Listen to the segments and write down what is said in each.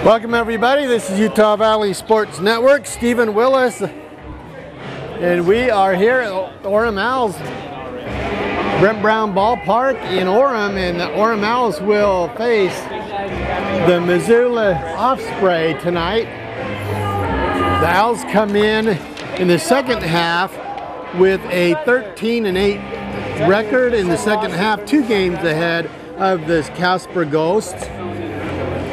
Welcome everybody, this is Utah Valley Sports Network, Stephen Willis, and we are here at Orem Owlz, Brent Brown Ballpark in Orem, and the Orem Owlz will face the Missoula Osprey tonight. The Owls come in the second half with a 13-8 record in the second half, 2 games ahead of the Casper Ghosts.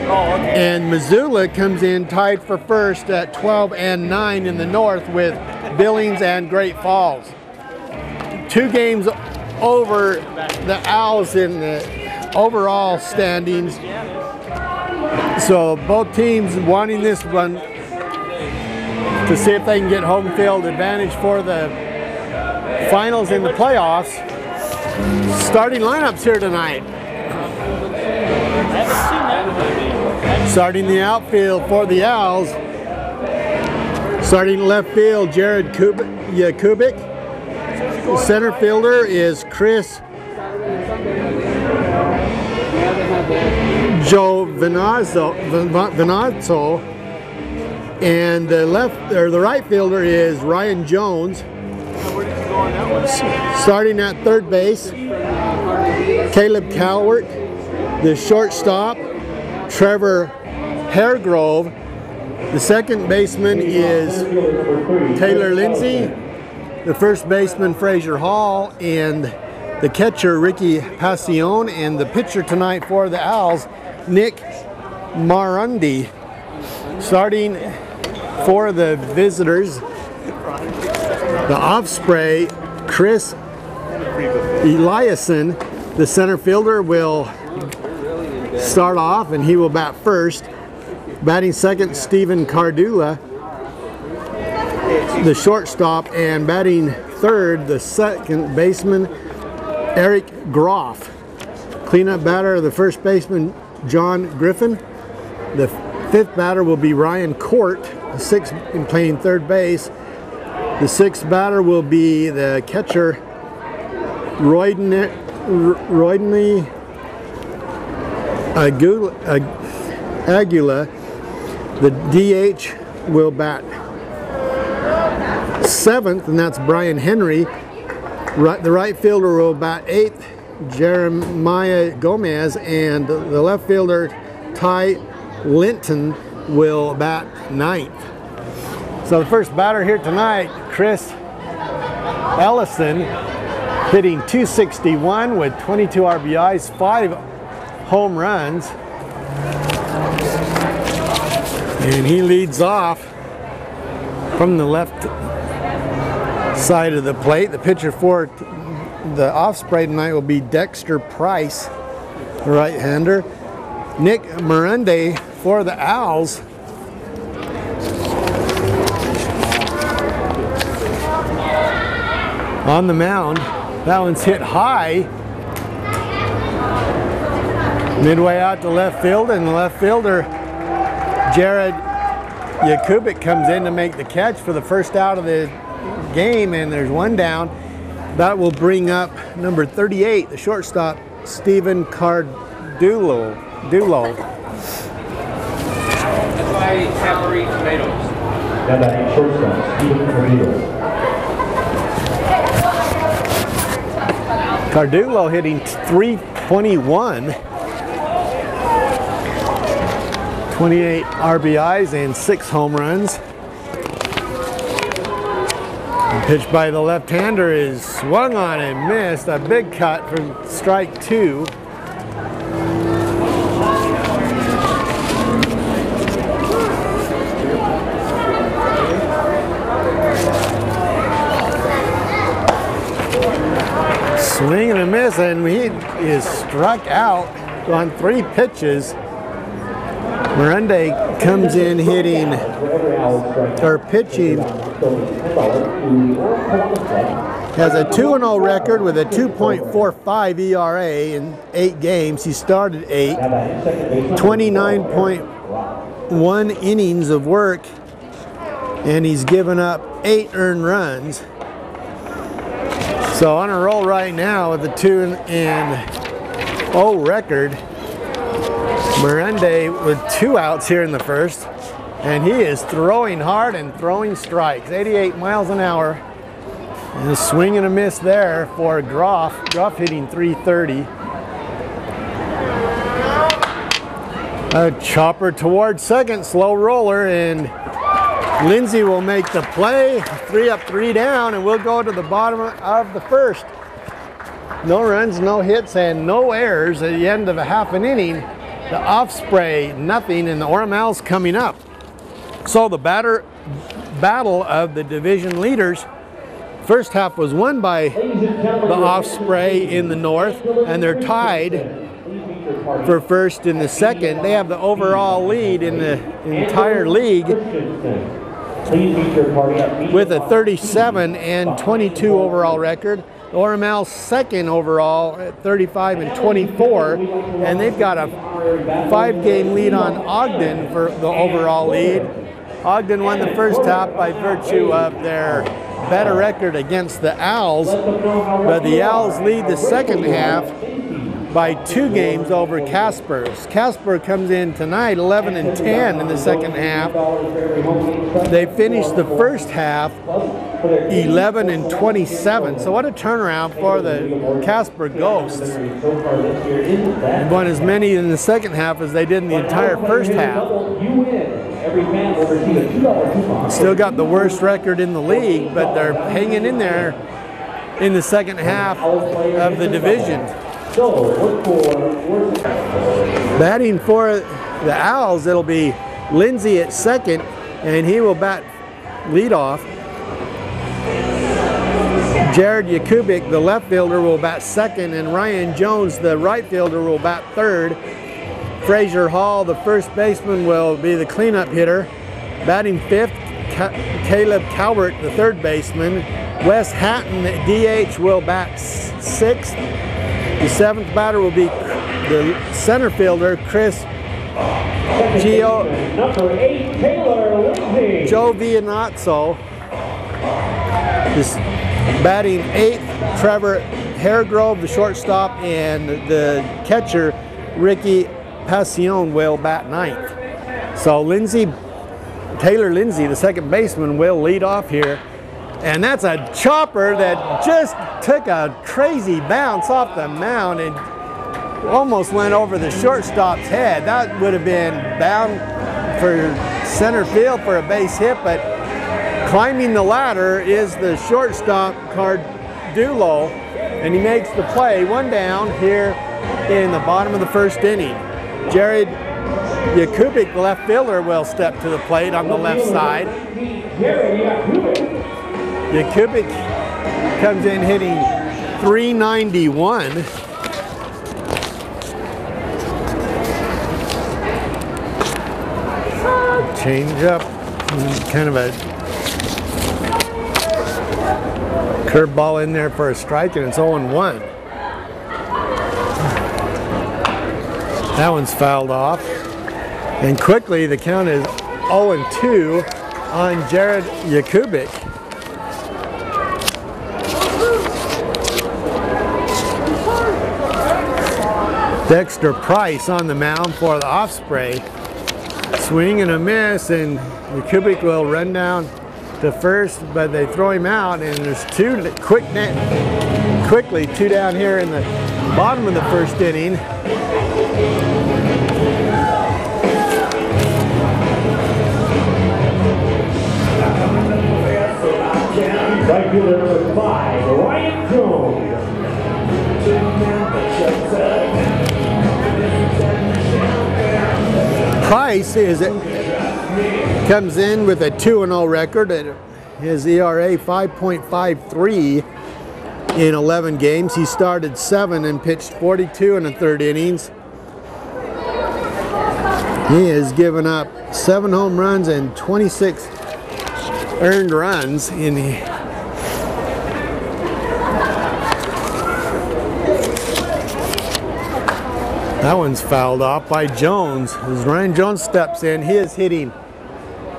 And Missoula comes in tied for first at 12-9 in the north with Billings and Great Falls. 2 games over the Owls in the overall standings. So both teams wanting this one to see if they can get home field advantage for the finals in the playoffs. Starting lineups here tonight. Starting the outfield for the Owls. Starting left field, Jared Yakubik. Center fielder is Chris Venazzo. And the right fielder is Ryan Jones. Starting at third base, Caleb Calvert. The shortstop, Trevor Haregrove. The second baseman is Taylor Lindsay. The first baseman, Frazier Hall, and the catcher, Ricky Passione, and the pitcher tonight for the Owls, Nick Marundi. Starting for the visitors, the Osprey, Chris Eliason. The center fielder will start off, and he will bat first. Batting second, Stephen Cardula. The shortstop, and batting third, the second baseman, Eric Groff. Cleanup batter, the first baseman, John Griffin. The fifth batter will be Ryan Court, the sixth in playing third base. The sixth batter will be the catcher, Roydney Aguila. The DH will bat seventh, and that's Brian Henry. The right fielder will bat eighth, Jeremiah Gomez, and the left fielder, Ty Linton, will bat ninth. So the first batter here tonight, Chris Ellison, hitting .261 with 22 RBIs, 5 home runs. And he leads off from the left side of the plate. The pitcher for the Osprey tonight will be Dexter Price, the right-hander. Nick Marundi for the Owls. On the mound, that one's hit high. Midway out to left field, and the left fielder, Jared Yakubik, comes in to make the catch for the first out of the game, and there's one down. That will bring up number 38, the shortstop, Stephen Cardulo. That's why calorie tomatoes. That shortstop, Stephen Cardulo hitting .321. 28 RBIs and 6 home runs. The pitch by the left-hander is swung on and missed. A big cut for strike 2. Swing and a miss, and he is struck out on 3 pitches. Marundi comes in hitting, or pitching, has a 2-0 record with a 2.45 ERA in 8 games. He started 8, 29.1 innings of work, and he's given up 8 earned runs. So on a roll right now with the 2-0 record. Mirande with 2 outs here in the first, and he is throwing hard and throwing strikes, 88 miles an hour. And a swing and a miss there for Groff. Groff hitting 330. A chopper towards second, slow roller, and Lindsay will make the play. 3 up, 3 down, and we'll go to the bottom of the first. No runs, no hits, and no errors at the end of a half an inning. The Offspray, nothing, and the Orem Owls coming up. So the battle of the division leaders. First half was won by the Offspray in the north, and they're tied for first in the second. They have the overall lead in the entire league with a 37 and 22 overall record. The Orem Owls second overall at 35 and 24, and they've got a 5-game lead on Ogden for the overall lead. Ogden won the first half by virtue of their better record against the Owls, but the Owls lead the second half by 2 games over Casper's. Casper comes in tonight 11 and 10 in the second half. They finished the first half 11 and 27. So what a turnaround for the Casper Ghosts. They won as many in the second half as they did in the entire first half. Still got the worst record in the league, but they're hanging in there in the second half of the division. Batting for the Owls, it'll be Lindsay at second, and he will bat leadoff. Jared Yakubik, the left fielder, will bat second, and Ryan Jones, the right fielder, will bat third. Fraser Hall, the first baseman, will be the cleanup hitter. Batting fifth, Caleb Calvert, the third baseman. Wes Hatton, the DH, will bat sixth. The seventh batter will be the center fielder, Chris Joe Vianazzo. This batting eighth, Trevor Haregrove, the shortstop, and the catcher, Ricky Passion, will bat ninth. So Taylor Lindsay, the second baseman, will lead off here. And that's a chopper that just took a crazy bounce off the mound and almost went over the shortstop's head. That would have been bound for center field for a base hit, but climbing the ladder is the shortstop, Cardulo, and he makes the play. 1 down here in the bottom of the first inning. Jared Yakubik, the left fielder, will step to the plate on the left side. Yakubik comes in hitting .391. Change up, kind of a curveball in there for a strike, and it's 0-1. That one's fouled off. And quickly the count is 0-2 on Jared Yakubik. Dexter Price on the mound for the Offspray. Swing and a miss, and Yakubik will run down to first, but they throw him out, and there's quickly 2 down here in the bottom of the first inning. Right fielder number 5, Ryan Jones. Price comes in with a 2-0 record. His ERA 5.53 in 11 games. He started 7 and pitched 42 in the 3rd innings. He has given up 7 home runs and 26 earned runs in the That one's fouled off by Jones. As Ryan Jones steps in, he is hitting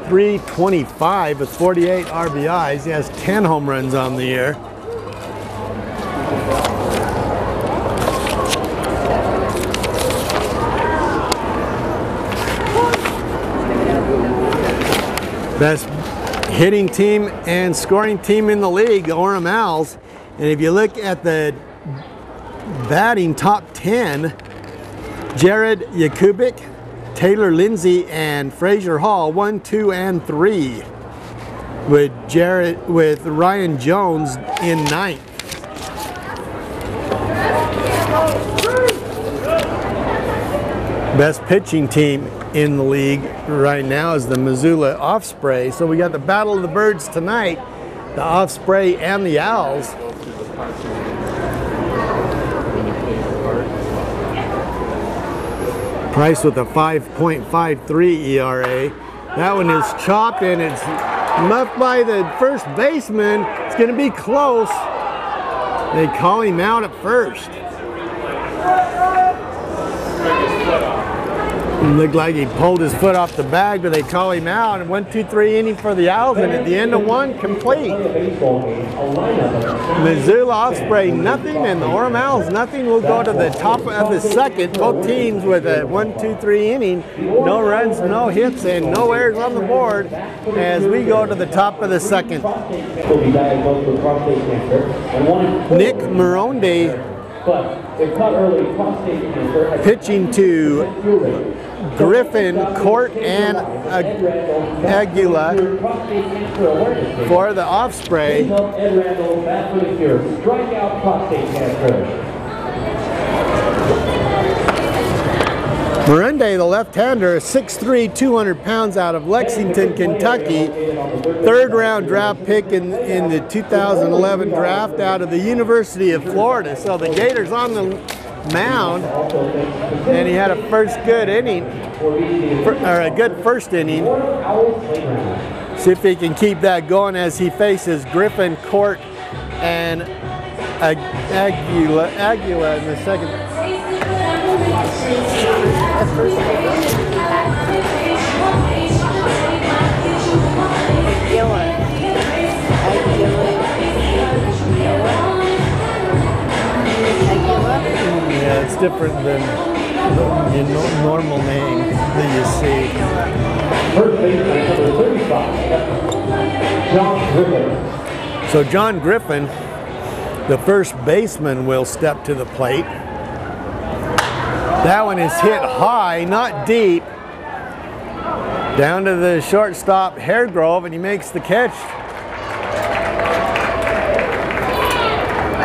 .325 with 48 RBIs. He has 10 home runs on the year. Best hitting team and scoring team in the league, Orem Owls. And if you look at the batting top 10, Jared Yakubik, Taylor Lindsay, and Fraser Hall 1, 2, and 3. With Ryan Jones in 9th. Best pitching team in the league right now is the Missoula Offspray. So we got the Battle of the Birds tonight, the Offspray and the Owls. Price with a 5.53 ERA. That one is chopped and it's muffed by the first baseman. It's going to be close. They call him out at first. It looked like he pulled his foot off the bag, but they call him out. And 1, 2, 3 inning for the Owls, and at the end of 1, complete. Missoula Offspray nothing, and the Orem Owls nothing. We'll go to the top of the second. Both teams with a 1, 2, 3 inning. No runs, no hits, and no errors on the board as we go to the top of the second. Nick Moronde pitching to Griffin, Court, and Aguila for the Offspray. Moronde, the left-hander, is 6'3", 200 pounds, out of Lexington, Kentucky. Third-round draft pick in the 2011 draft out of the University of Florida. So the Gators on the mound, and he had a good first inning. See if he can keep that going as he faces Griffin, Court, and Aguila in the second. Yeah, it's different than the normal name that you see. First baseman, number 35, John Griffin. So John Griffin, the first baseman, will step to the plate. That one is hit high, not deep. Down to the shortstop, Hairgrove, and he makes the catch.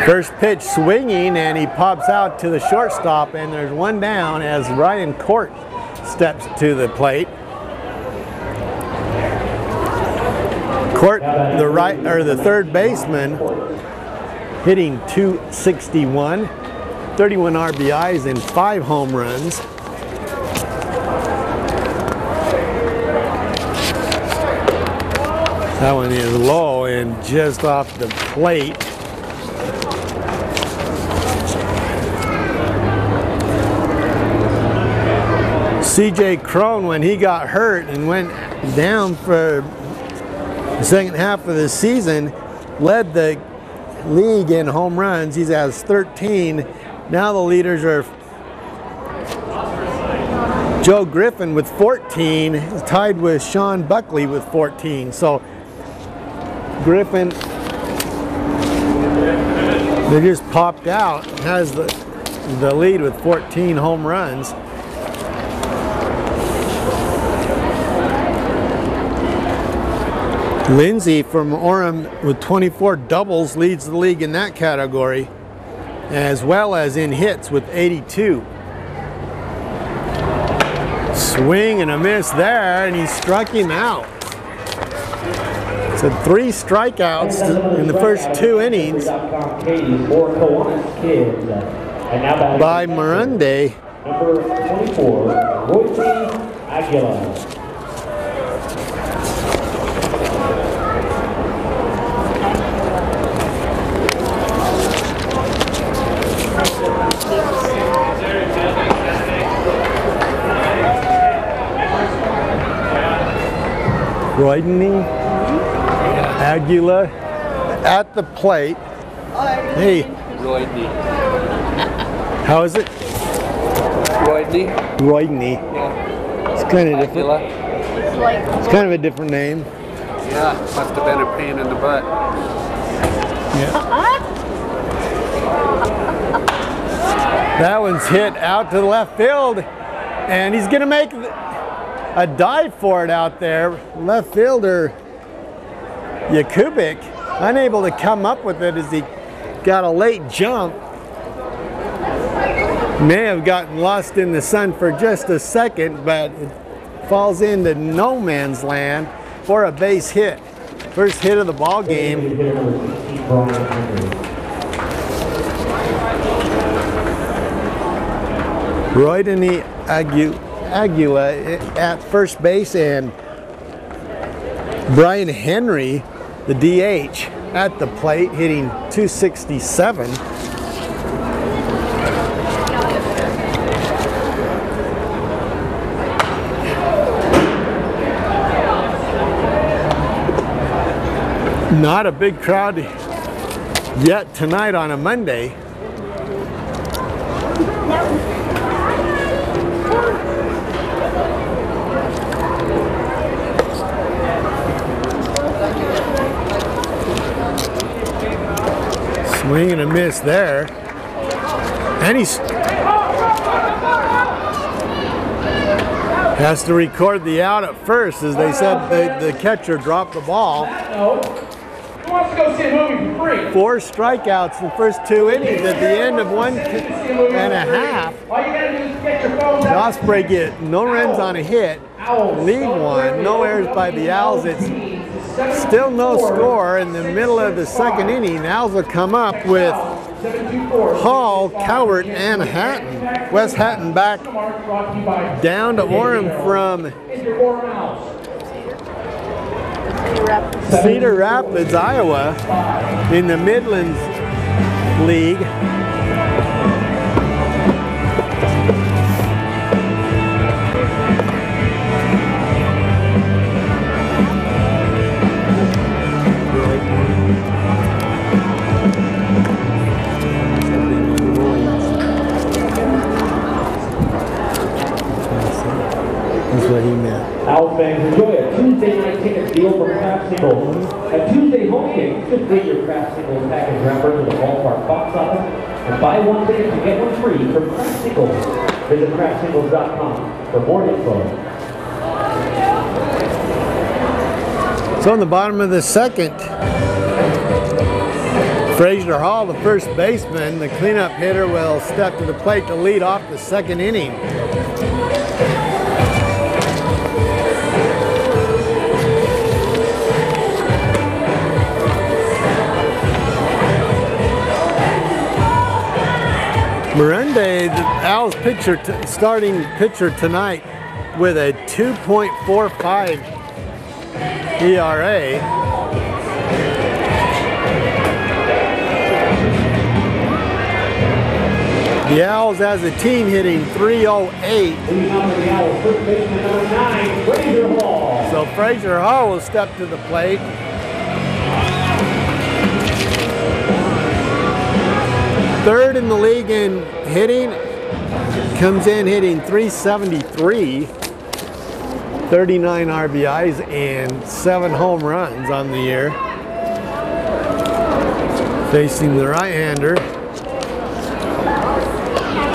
First pitch swinging, and he pops out to the shortstop, and there's one down as Ryan Court steps to the plate. Court, the third baseman, hitting .261, 31 RBIs and 5 home runs. That one is low and just off the plate. CJ Crone, when he got hurt and went down for the second half of the season, led the league in home runs. He has 13. Now the leaders are Joe Griffin with 14, tied with Sean Buckley with 14. So Griffin, they just popped out, has the lead with 14 home runs. Lindsay from Orem with 24 doubles leads the league in that category, as well as in hits with 82. Swing and a miss there, and he struck him out. So 3 strikeouts in the first 2 innings by Moronde. Number 24, Royce Aguila. Rodney Aguila at the plate. Hey. Rodney. How is it? Rodney. Rodney. Yeah. It's kind of different. Aguila. It's kind of a different name. Yeah, must have been a pain in the butt. Yeah. That one's hit out to the left field, and he's going to make a dive for it out there. Left fielder Jakubik unable to come up with it as he got a late jump. May have gotten lost in the sun for just a second, but it falls into no man's land for a base hit. First hit of the ball game. Royden Aguila at first base, and Brian Henry, the DH, at the plate, hitting .267. Not a big crowd yet tonight on a Monday. Swing and a miss there. And he has to record the out at first, as they said the catcher dropped the ball. Who wants to go see a movie for free? 4 strikeouts in the first 2 innings at the end of 1.5. All you gotta do is get your phone out. Osprey get no runs on a hit, lead one, no errors by the Owls. It's still no score in the middle of the second inning. The Owls will come up with Hall, Cowart, and Hatton. Wes Hatton back down to Orem from Cedar Rapids, Iowa, in the Midlands League. That's what he meant. Owls fans, enjoy a Tuesday night ticket deal from Craft Singles. At Tuesday home games, just bring your Craft Singles package wrapper to the ballpark box office and buy one ticket to get one free from Craft Singles. Visit craftsingles.com for more info. So in the bottom of the second, Frazier Hall, the first baseman, the cleanup hitter, will step to the plate to lead off the second inning. Mirande, the Owls starting pitcher tonight, with a 2.45 ERA. The Owls as a team hitting .308. So Frazier Hall will step to the plate. Third in the league in hitting, comes in hitting .373, 39 RBIs and 7 home runs on the year. Facing the right-hander,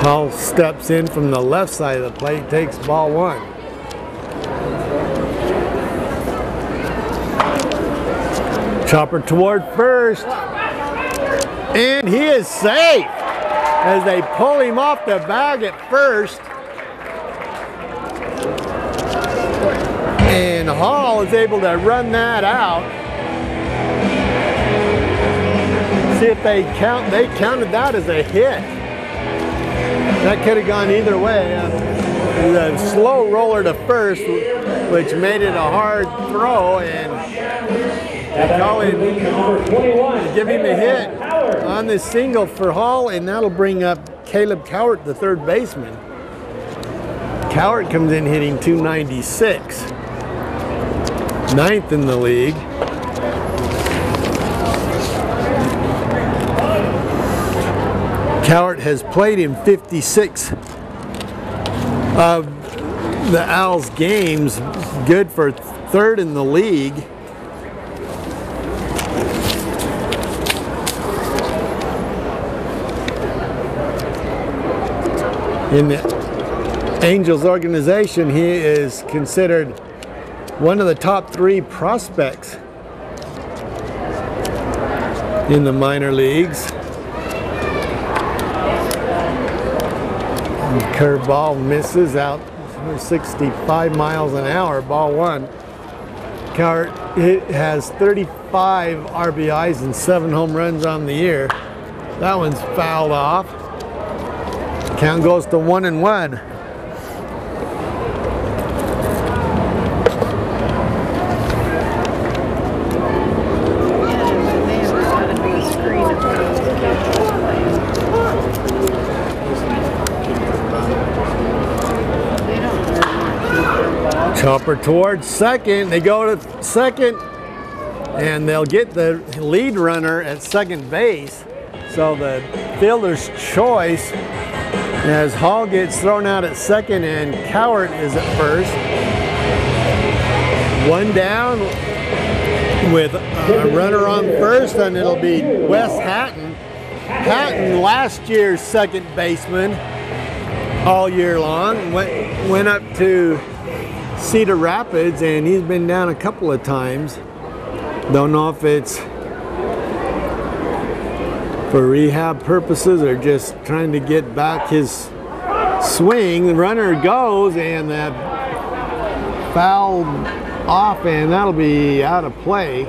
Hall steps in from the left side of the plate, takes ball 1. Chopper toward first. And he is safe as they pull him off the bag at first. And Hall is able to run that out. See if they counted that as a hit. That could have gone either way. The slow roller to first, which made it a hard throw, and they call him, give him a hit on this single for Hall, and that'll bring up Caleb Cowart, the third baseman. Cowart comes in hitting .296, 9th in the league. Cowart has played in 56 of the Owls games, good for 3rd in the league. In the Angels organization, he is considered one of the top 3 prospects in the minor leagues. Curveball misses out 65 miles an hour, ball 1. Cowart has 35 RBIs and 7 home runs on the year. That one's fouled off. Count goes to 1-1. Chopper towards second. They go to second, and they'll get the lead runner at second base. So the fielder's choice, as Hall gets thrown out at second and Cowart is at first. 1 down with a runner on first, and it'll be Wes Hatton. Hatton, last year's second baseman all year long, went up to Cedar Rapids, and he's been down a couple of times. Don't know if it's for rehab purposes or just trying to get back his swing. The runner goes, and that fouled off, and that'll be out of play.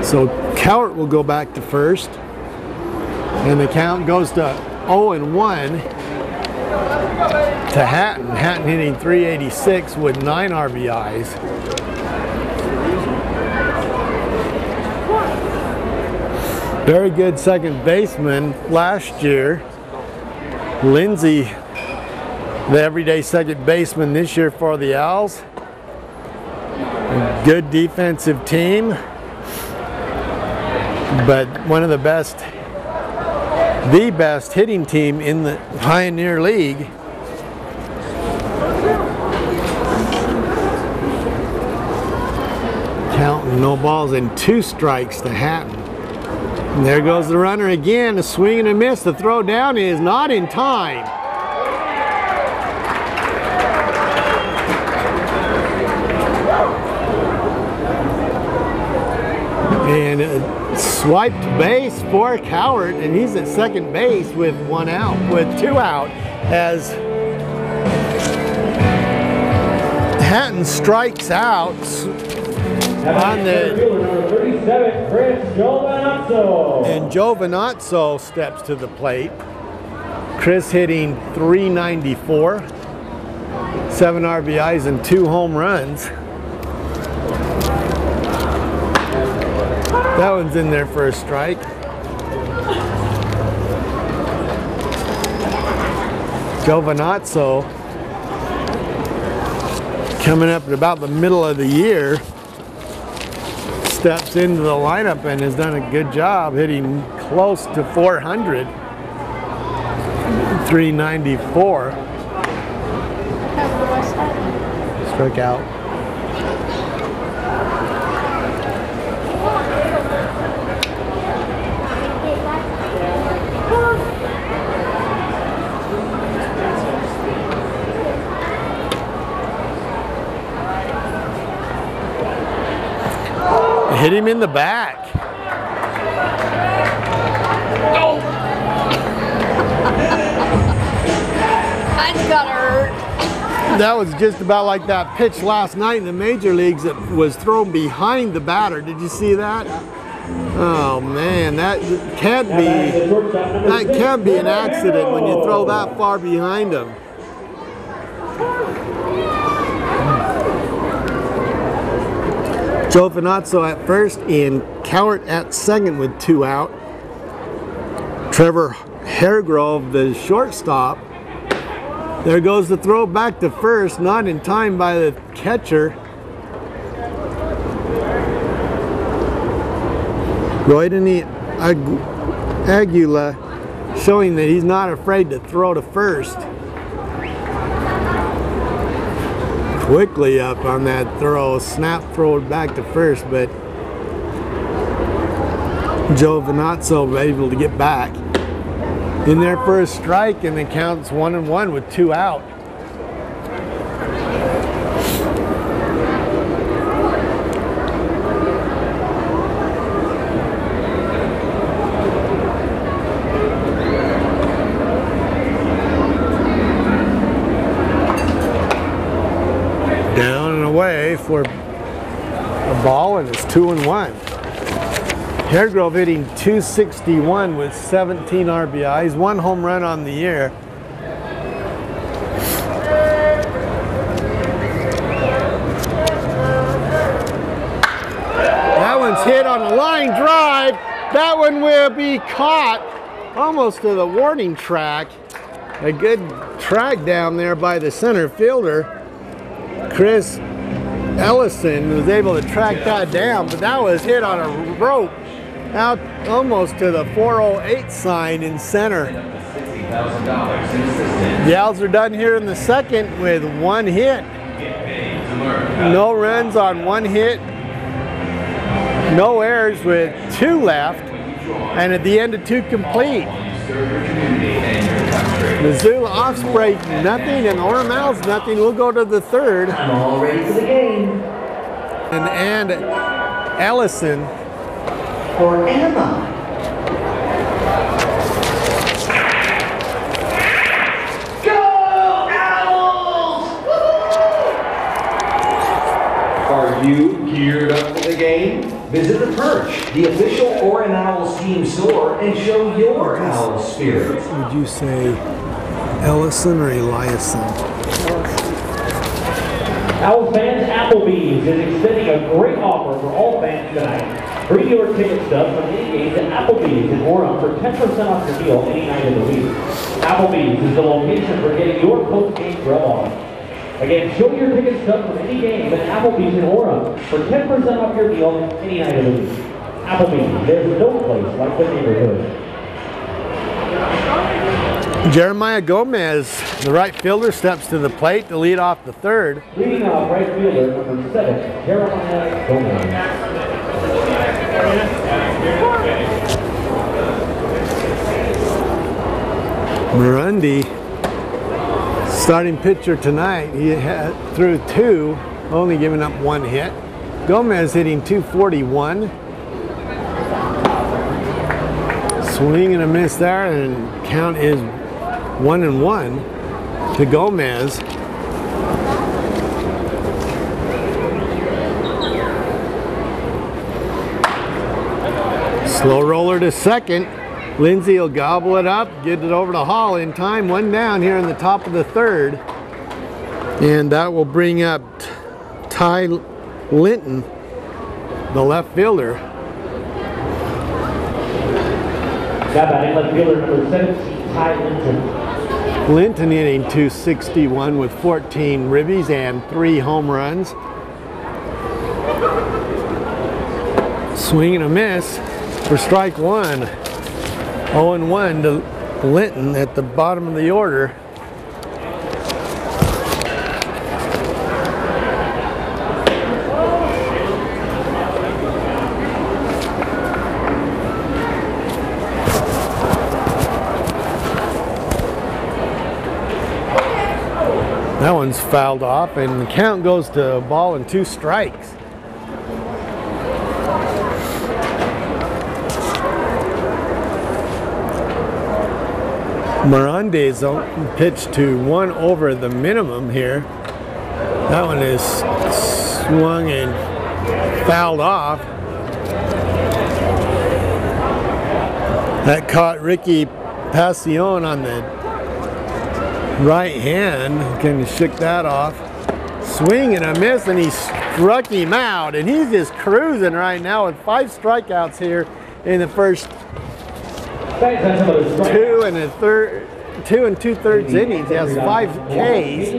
So Cowart will go back to first, and the count goes to 0-1 to Hatton. Hatton hitting .386 with 9 RBIs. Very good second baseman last year. Lindsay, the everyday second baseman this year for the Owls. Good defensive team, but one of the best hitting team in the Pioneer League. Counting no balls and 2 strikes to Hatton. And there goes the runner again, a swing and a miss. The throw down is not in time. And a swiped base for Cowart, and he's at second base with 1 out, with 2 out, as Hatton strikes out on and Giovinazzo steps to the plate. Chris hitting .394, 7 RBIs and 2 home runs. That one's in there for a strike. Giovinazzo, coming up at about the middle of the year, steps into the lineup and has done a good job, hitting close to 400. 394. Struck out. Hit him in the back. Oh! That's gotta hurt. That was just about like that pitch last night in the major leagues that was thrown behind the batter. Did you see that? Oh man, that can't be an accident when you throw that far behind him. Giovinazzo at first and Cowart at second with 2 out. Trevor Haregrove, the shortstop. There goes the throw back to first, not in time by the catcher. Roydeni Aguila showing that he's not afraid to throw to first. Quickly up on that throw, snap throw back to first, but Giovinazzo able to get back. in there for a strike, and the count's 1-1 with 2 out. Down and away for a ball, and it's 2-1. Haregrove hitting .261 with 17 RBIs, 1 home run on the year. That one's hit on a line drive. That one will be caught almost to the warning track. A good track down there by the center fielder. Chris Ellison was able to track that down, but that was hit on a rope out almost to the 408 sign in center. The Owls are done here in the second with 1 hit. No runs on 1 hit. No errors with 2 left. And at the end of 2 complete. Missoula Osprey nothing, and Orem Owls nothing. We'll go to the third. I'm all ready for the game. And Ellison For Emma. Go Owls! Are you geared up for the game? Visit the Perch, the official Orem Owls team store, and show your Owl spirit. Would you say Ellison or Eliason? Owls fans, Applebee's is extending a great offer for all fans tonight. Bring your ticket stub from any game to Applebee's in Orem for 10% off your meal any night of the week. Applebee's is the location for getting your post-game grub on. Again, show your ticket stub from any game at Applebee's in Orem for 10% off your meal any night of the week. Applebee's, there's no place like the neighborhood. Jeremiah Gomez, the right fielder, steps to the plate to lead off the third. Leading off right fielder, number 7, Jeremiah Gomez. Murundi, starting pitcher tonight, he threw 2, only giving up 1 hit. Gomez hitting .241. Swing and a miss there, and count is 1-1 to Gomez. Slow roller to second. Lindsay will gobble it up, get it over to Hall in time. 1 down here in the top of the third. And that will bring up Ty Linton, the left fielder. Got that in left fielder, number 17, Ty Linton. Linton hitting .261 with 14 ribbies and 3 home runs. Swing and a miss for strike 1. 0-1 to Linton at the bottom of the order. That one's fouled off, and the count goes to a ball and 2 strikes. Mirande's pitch to 1 over the minimum here. That one is swung and fouled off. That caught Ricky Passion on the right hand. Can shook that off. Swing and a miss, and he struck him out, and he's just cruising right now with 5 strikeouts here in the first 2 2/3 innings. He has 5 Ks,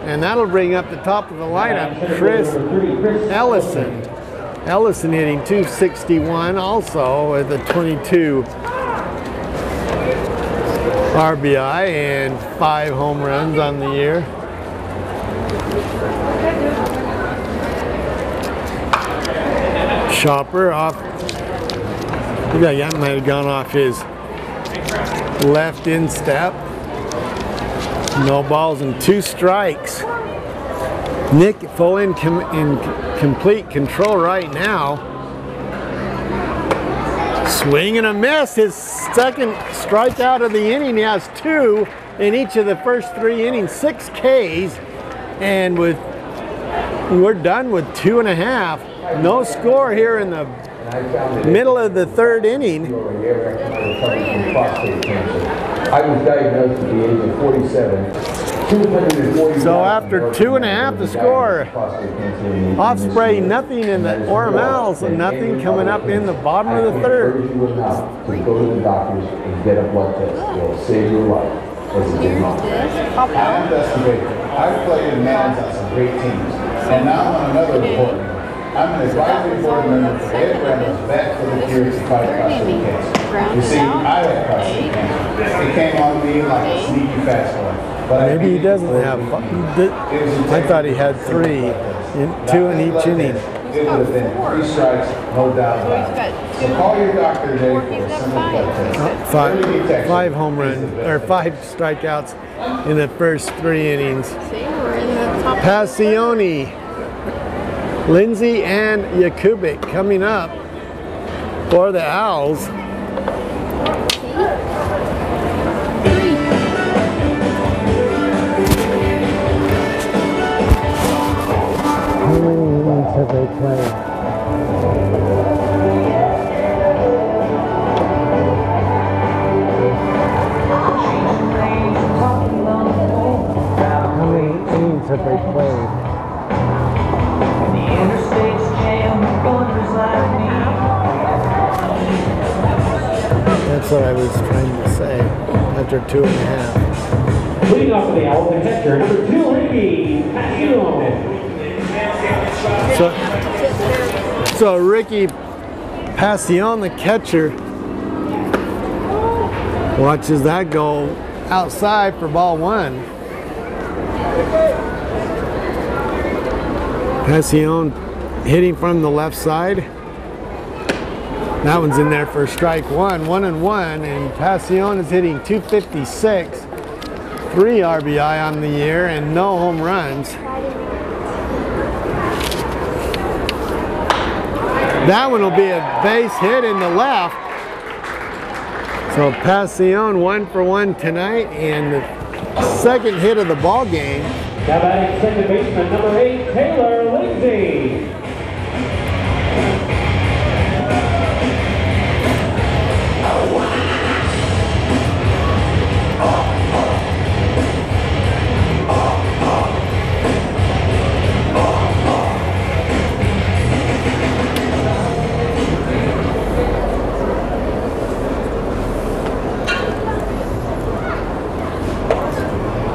and that'll bring up the top of the lineup Chris Ellison. Ellison hitting .261 also with a 22 RBI and 5 home runs on the year. Chopper off. That might have gone off his left instep. No balls and 2 strikes. Nick full in complete control right now. Swing and a miss. His second strikeout of the inning. He has 2 in each of the first 3 innings. 6 Ks, and we're done with 2.5. No score here in the middle of the 3rd inning. I was diagnosed at the age of 47. So after 2.5 to score, off spray, nothing in the Orem Owls, and nothing coming up in the bottom of the 3rd. To go to the doctors and get a blood test. It'll save your life. As a big mom. I'm Dusty Baker. I've played and managed on some great teams. And now I'm on another important one. I'm an advisory board member for Ed Brenda's Back for the Cure to Fight Prostate Cancer. You see, I had prostate cancer. It came on me like a sneaky fast one. But maybe he doesn't have. I thought he had 3, 2 in each inning. It would have been 3 strikes, no doubt about it. So call your doctor today for a simple blood test. 5 home runs, or 5 strikeouts in the first 3 innings. Passione, Lindsay, and Yakubik coming up for the Owls. Have they played? How many innings have they played? That's what I was trying to say. After 2.5. Leading off for the Owls, the catcher, number 2, Ricky Passione. So Ricky Passione, the catcher, watches that go outside for ball 1. Passione hitting from the left side. That one's in there for strike 1, 1-1, and Passione is hitting 256, 3 RBI on the year, and no home runs. That one will be a base hit in the left. So Passione 1 for 1 tonight, and the second hit of the ball game. Now batting second baseman, number 8, Taylor Lindsay.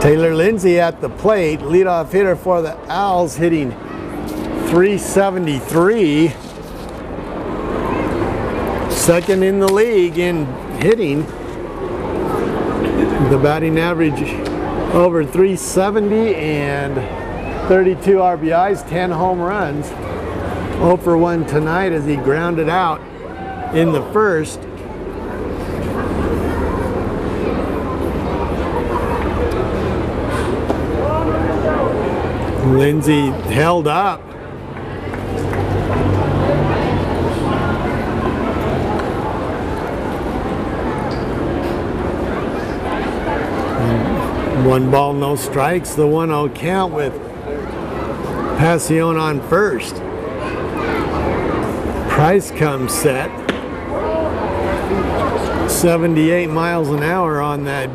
Taylor Lindsay at the plate, leadoff hitter for the Owls, hitting 373. Second in the league in hitting. The batting average over 370 and 32 RBIs, 10 home runs. 0 for 1 tonight as he grounded out in the first. Lindsay held up. And 1 ball, no strikes, the 1-0 count with Passione on first. Price comes set. 78 miles an hour on that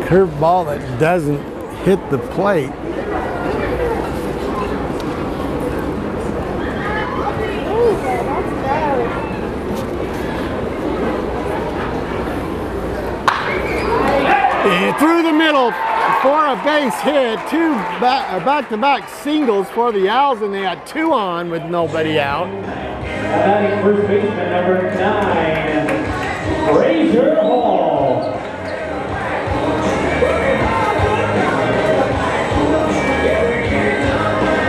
curved ball that doesn't hit the plate. And through the middle for a base hit, 2 back-to-back singles for the Owls, and they had 2 on with nobody out. Batting first baseman, number 9, Fraser Hall.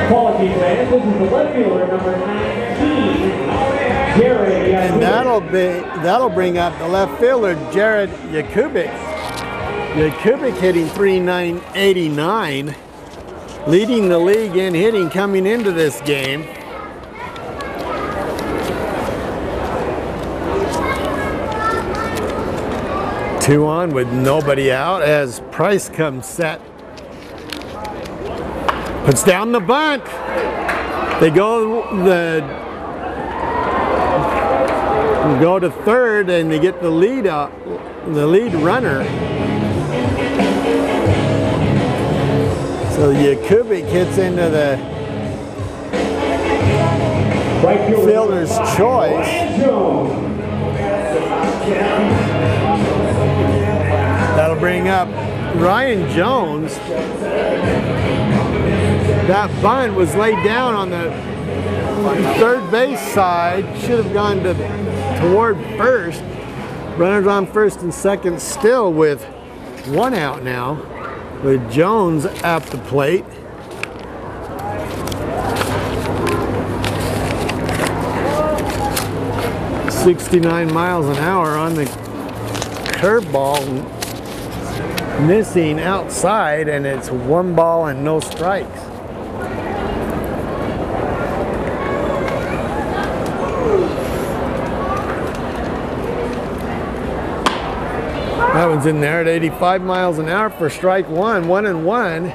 Apologies, fans. This is the left fielder, number 19, And that'll bring up the left fielder, Jared Yakubik. Yakubik hitting .389, leading the league in hitting coming into this game. Two on with nobody out as Price comes set. Puts down the bunt. They go to third and they get the lead runner. So Yakubik hits into the fielder's choice. That'll bring up Ryan Jones. That bunt was laid down on the third base side. Should have gone toward first. Runners on first and second still with one out now, with Jones at the plate. .69 miles an hour on the curveball, missing outside, and it's 1 ball and no strikes. That one's in there at 85 miles an hour for strike one, 1-1.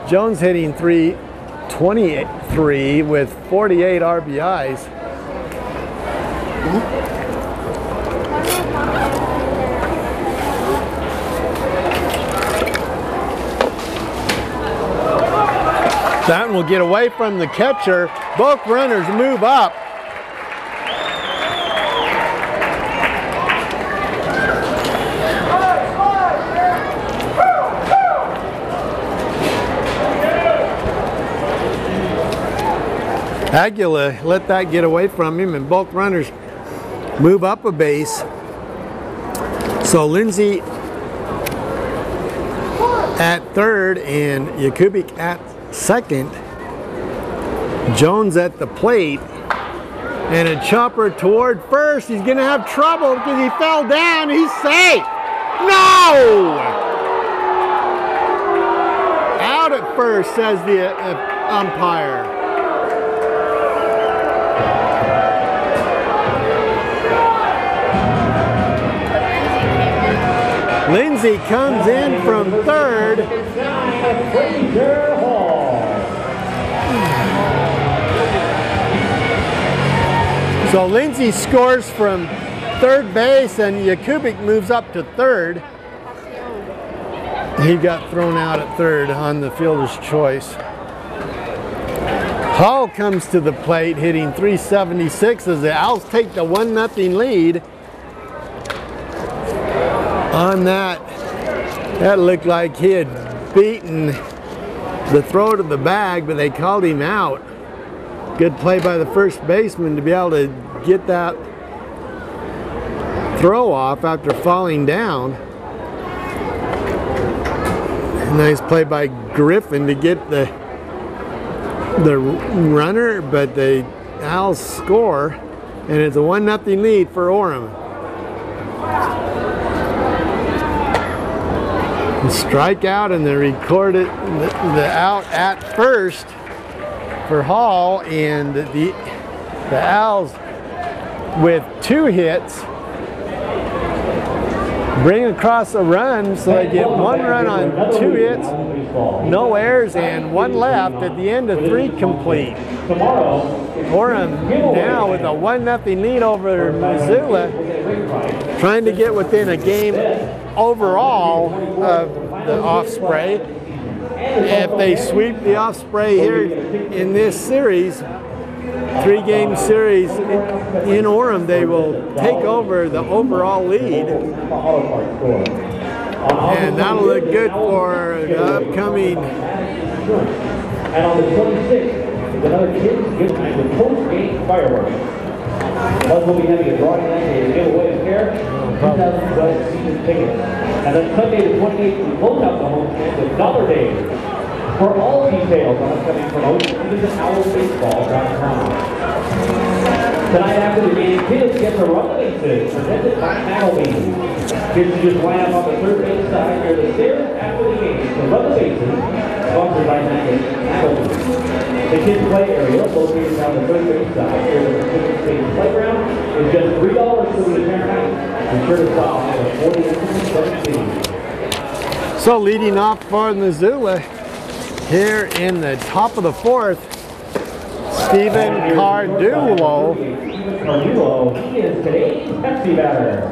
Jones hitting .323 with 48 RBIs. That one will get away from the catcher. Both runners move up. Aguila let that get away from him, and both runners move up a base. So Lindsay at third and Yakubik at second. Jones at the plate, and a chopper toward first. He's going to have trouble because he fell down. He's safe. No! Out at first, says the umpire. Lindsay comes in from third. So Lindsay scores from third base and Yakubik moves up to third. He got thrown out at third on the fielder's choice. Hall comes to the plate hitting .376 as the Owls take the 1-0 lead. On that, that looked like he had beaten the throw to the bag, but they called him out. Good play by the first baseman to be able to get that throw off after falling down. Nice play by Griffin to get the runner, but the Owls score, and it's a 1-0 lead for Orem. Strikeout, and they recorded the out at first for Hall, and the Owls with 2 hits bring across a run, so they get 1 run on 2 hits, no errors, and 1 left at the end of 3 complete. Orem now with a 1-0 lead over Missoula, trying to get within a game overall of the Osprey. If they sweep the Osprey here in this series, 3-game series in Orem, they will take over the overall lead. And that'll look good for the upcoming. And on the 26th, another kids giveaway with post-game fireworks. Plus, we'll be having a drawing night and a giveaway of pair 2012 season tickets. And then Sunday the 28th, we close out the home stand with Dollar Days. For all details on upcoming promotions, visit owlsbaseball.com. Tonight after the game, kids get to run the bases, presented by Applebee's. Kids just line up on the third base side near the stairs after the game to run the bases, sponsored by Applebee's. The kids' play area, located on the third base side near the Pacific State Playground, is just $3 for the entire night. Be sure to stop at 40 So leading off for Missoula here in the top of the fourth, Stephen Cardulo. Cardulo, he is today's Pepsi batter.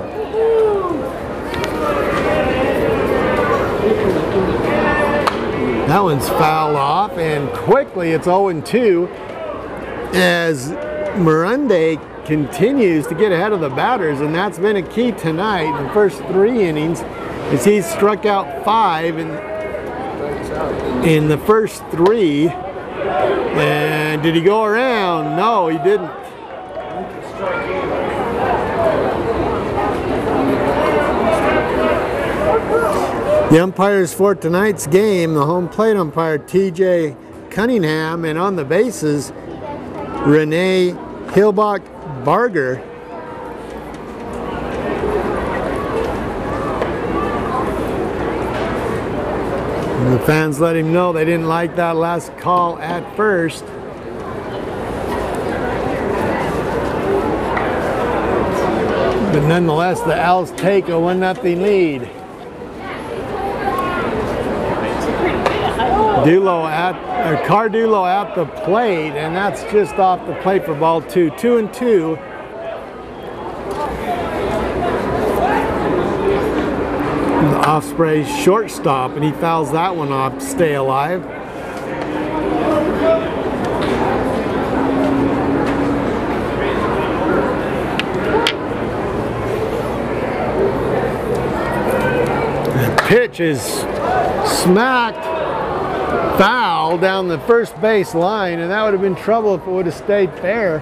That one's fouled off, and quickly it's 0-2 as Mirande continues to get ahead of the batters, and that's been a key tonight in the first 3 innings as he's struck out 5 in the first 3. And did he go around? No, he didn't. The umpires for tonight's game, the home plate umpire TJ Cunningham, and on the bases, Renee Hilbach-Barger. And the fans let him know they didn't like that last call at first. But nonetheless, the Owls take a 1-0 lead. Cardulo at the plate, and that's just off the plate for ball 2. 2-2. The Osprey shortstop, and he fouls that one off to stay alive. The pitch is smacked foul down the first base line, and that would have been trouble if it would have stayed fair.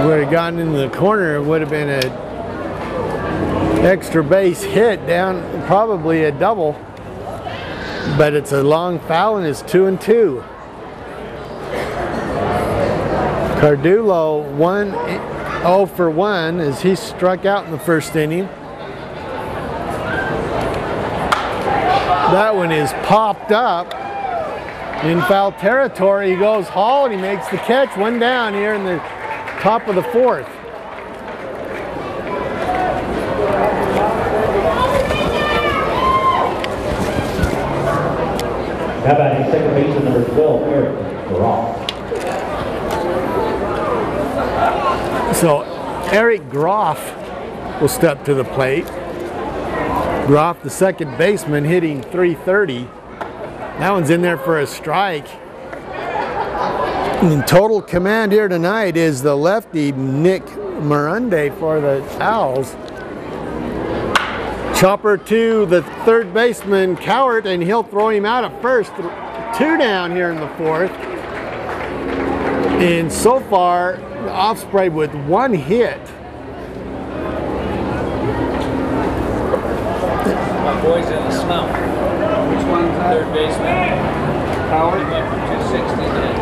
Would have gotten into the corner, it would have been a extra base hit down, probably a double, but it's a long foul and it's 2-2. Cardulo 0 for 1 as he struck out in the first inning. That one is popped up in foul territory. He goes Hall and he makes the catch. 1 down here in the top of the fourth. How about his second baseman, number 12, Eric Groff? So Eric Groff will step to the plate. Groff, the second baseman, hitting .330. That one's in there for a strike. And in total command here tonight is the lefty Nick Mirande for the Owls. Chopper to the third baseman, Cowart, and he'll throw him out at first. 2 down here in the fourth. And so far, Osprey with 1 hit. My boy's in the slump. Which one's that? Third baseman. Howard. Up for 260 today.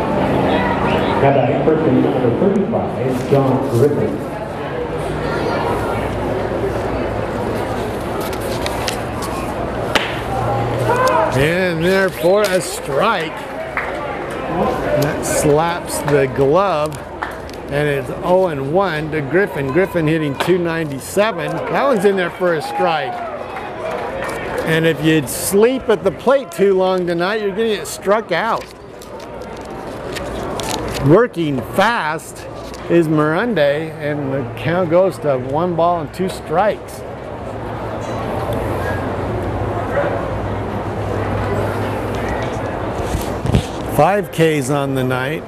How about first baseman, number 35, John Griffin? And there for a strike. That slaps the glove. And it's 0-1 to Griffin. Griffin hitting .297. That one's in there for a strike. And if you sleep at the plate too long tonight, you're going to get struck out. Working fast is Mirande, and the count goes to 1 ball and 2 strikes. Five Ks on the night.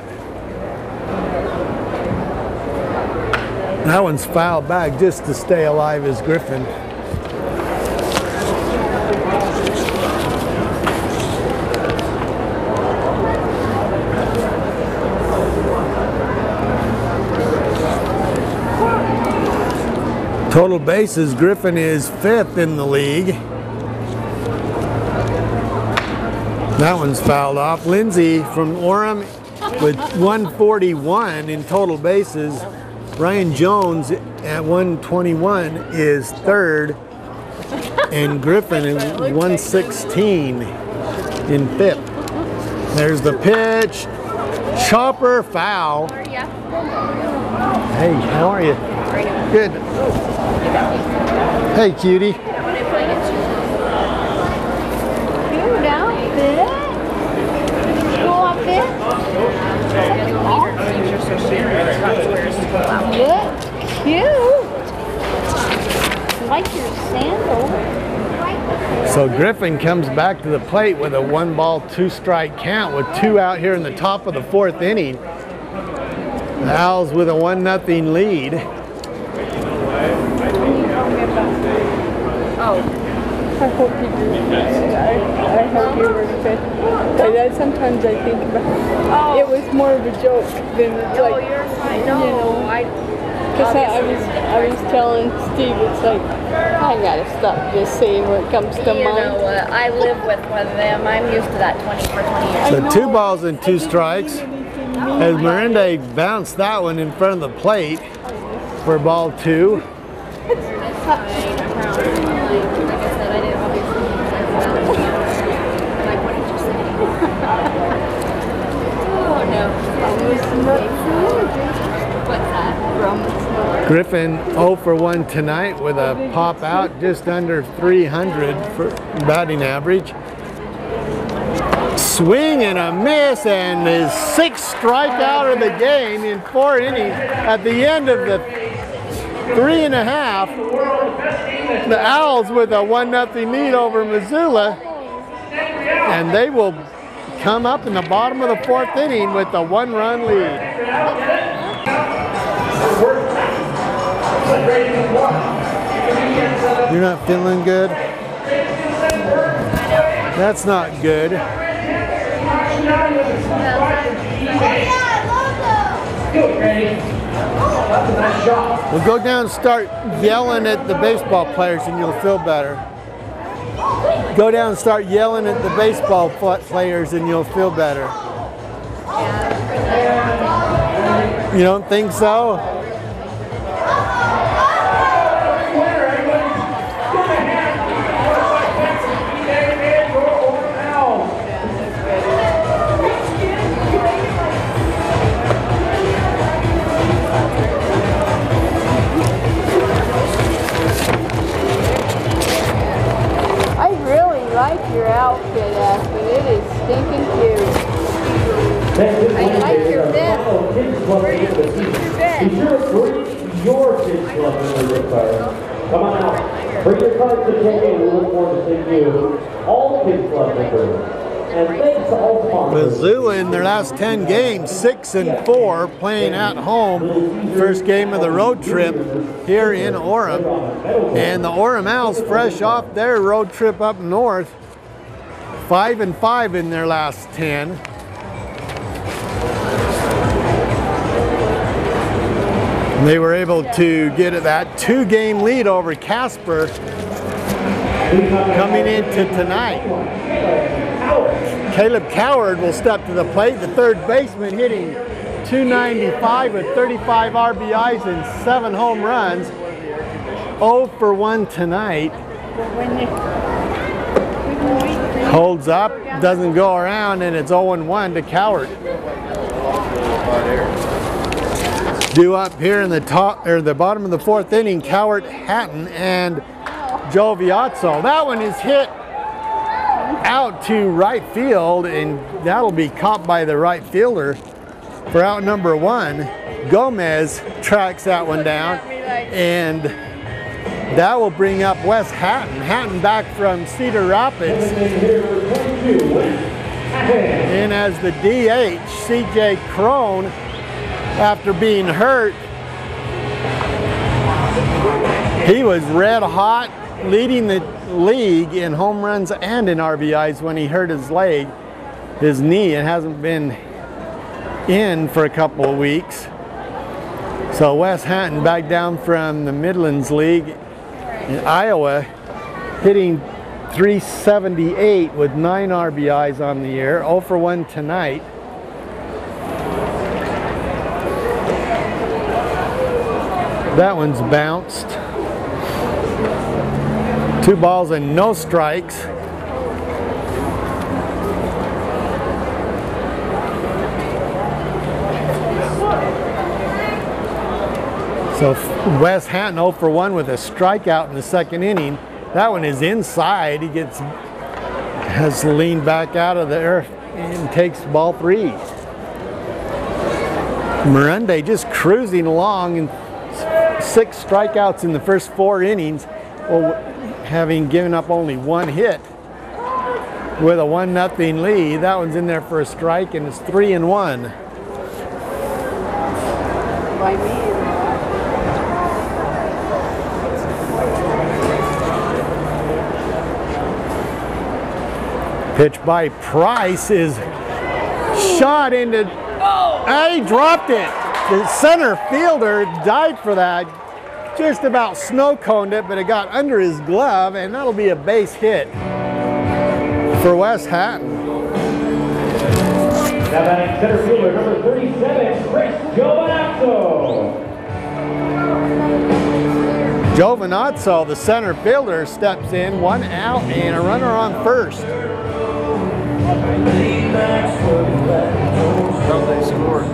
That one's fouled back just to stay alive as Griffin. Total bases, Griffin is 5th in the league. That one's fouled off. Lindsay from Orem with 141 in total bases. Ryan Jones at 121 is third, and Griffin is 116 in fifth. There's the pitch. Chopper, foul. Hey, how are you? Good. Hey, cutie. Cute outfit. Cool outfit. Cute. Like your sandal. So Griffin comes back to the plate with a 1-ball, 2-strike count with 2 out here in the top of the 4th inning. The Owls with a 1-0 lead. Oh. I hope you do. I hope you were good. Sometimes I think about it was more of a joke than it's like, you're fine. No, you know, because I was telling Steve, it's like, I gotta stop just saying what comes to mind. You know what? I live with one of them. I'm used to that 20 for 20 years. So 2 balls and 2 strikes. As Miranda bounced that one in front of the plate for ball 2. Griffin 0 for 1 tonight with a pop out, just under 300 for batting average. Swing and a miss, and his 6th strikeout of the game in 4 innings. At the end of the 3.5, the Owls with a 1-0 lead over Missoula, and they will come up in the bottom of the 4th inning with a 1-run lead. You're not feeling good? That's not good. Well, go down and start yelling at the baseball players and you'll feel better. Go down and start yelling at the baseball players and you'll feel better. You don't think so? Your outfit, Aspen. It is stinking cute. I like your vest. Where do you keep your vest? Be sure to bring your kids club membership card. Come on out. Bring your cards to take in. We look forward to seeing you. All kids club members. And thanks to all sponsors. Missoula in their last 10 games, 6-4, playing at home. First game of the road trip here in Orem. And the Orem Owls, fresh off their road trip up north, 5-5 in their last 10. They were able to get that 2-game lead over Casper coming into tonight. Caleb Coward will step to the plate, the third baseman, hitting .295 with 35 RBIs and 7 home runs. 0 for 1 tonight. Holds up, doesn't go around, and it's 0-1 to Coward. Due up here in the top or the bottom of the 4th inning, Coward, Hatton, and Joe Viazzo. That one is hit out to right field, and that'll be caught by the right fielder for out number 1. Gomez tracks that one down, and that will bring up Wes Hatton. Hatton back from Cedar Rapids. And as the DH, CJ Crone, after being hurt, he was red hot, leading the league in home runs and in RBIs when he hurt his leg, his knee. It hasn't been in for a couple of weeks. So Wes Hatton back down from the Midlands League in Iowa, hitting .378 with 9 RBIs on the year. 0 for 1 tonight. That one's bounced. 2 balls and no strikes. So Wes Hatton 0 for 1 with a strikeout in the second inning. That one is inside. He has leaned back out of the earth and takes ball 3. Miranda just cruising along, and 6 strikeouts in the first 4 innings, having given up only 1 hit with a 1-0 lead. That one's in there for a strike, and it's 3-1. By me. Pitch by Price is shot into. He dropped it. The center fielder died for that. Just about snow coned it, but it got under his glove, and that'll be a base hit for Wes Hatton. Now batting center fielder number 37, Chris Giovinazzo. Giovinazzo, the center fielder, steps in, 1 out and a runner on first. Probably scored.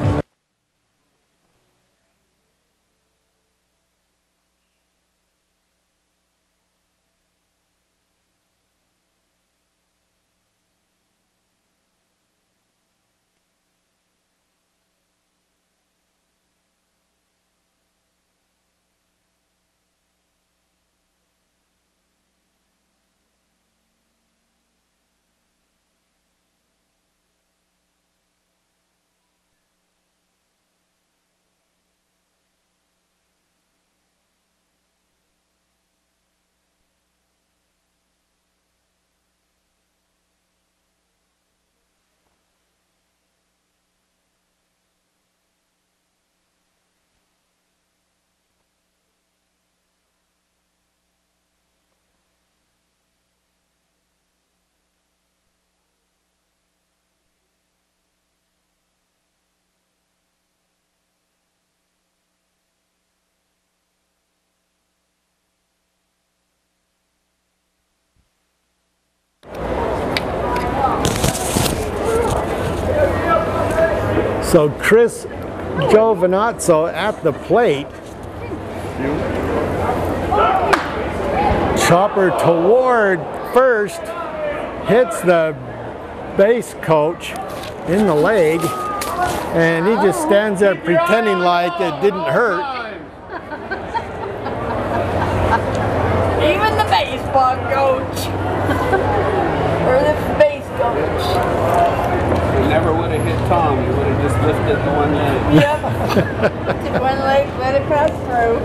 So Chris Giovinazzo at the plate. Chopper toward first, hits the base coach in the leg, and he just stands there pretending like it didn't hurt. Even the baseball coach. Or the base coach. You never would have hit Tom. You would have just lifted the one leg. Yep. Just one leg, let it pass through.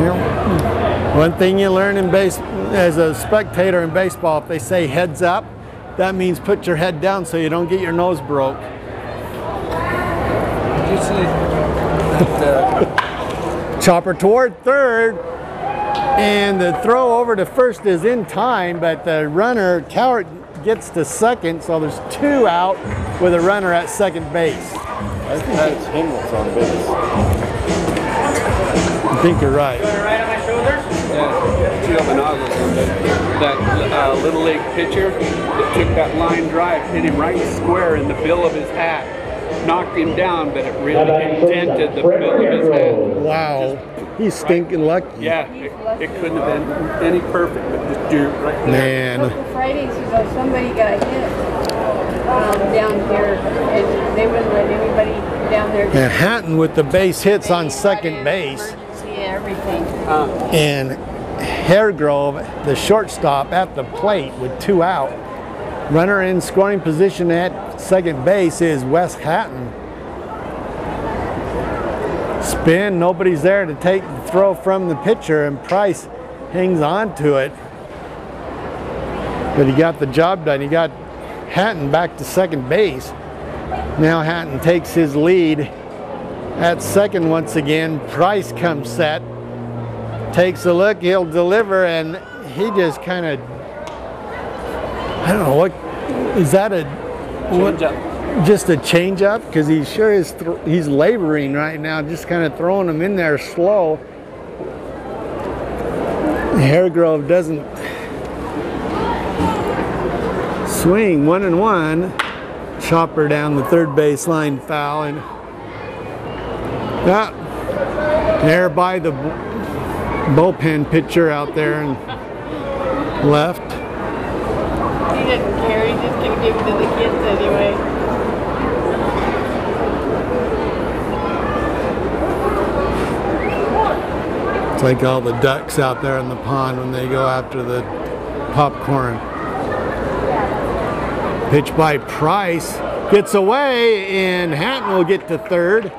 Yep. One thing you learn in base as a spectator in baseball, if they say heads up, that means put your head down so you don't get your nose broke. Did you see that? Chopper toward third, and the throw over to first is in time, but the runner, Cowart, gets to second, so there's 2 out with a runner at second base. I think that's him that's on base. I think you're right. Right on my shoulders. Giovinazzo, that little league pitcher that took that line drive, hit him right square in the bill of his hat. Knocked him down, but it really indented the bill of his hat. Wow, he's stinking lucky. Yeah, it couldn't have been any perfect, but just do it right there. Man. Fridays ago, somebody got hit down here, and they wouldn't let anybody down there. And Hatton with the base hits on second base. See everything. And Haregrove, the shortstop, at the plate with 2 out. Runner in scoring position at second base is Wes Hatton. Spin, nobody's there to take the throw from the pitcher, and Price hangs on to it. But he got the job done. He got Hatton back to second base. Now Hatton takes his lead at second once again. Price comes set, takes a look, he'll deliver, and he just kind of, I don't know, what is that, just a change up? Because he sure is, he's laboring right now, just kind of throwing them in there slow. Hairgrove doesn't swing. 1-1. Chopper down the third baseline, foul, and there by the bullpen pitcher out there and left. He didn't care. He's just gonna give it to the kids anyway. It's like all the ducks out there in the pond when they go after the popcorn. Pitch by Price, gets away, and Hatton will get to third.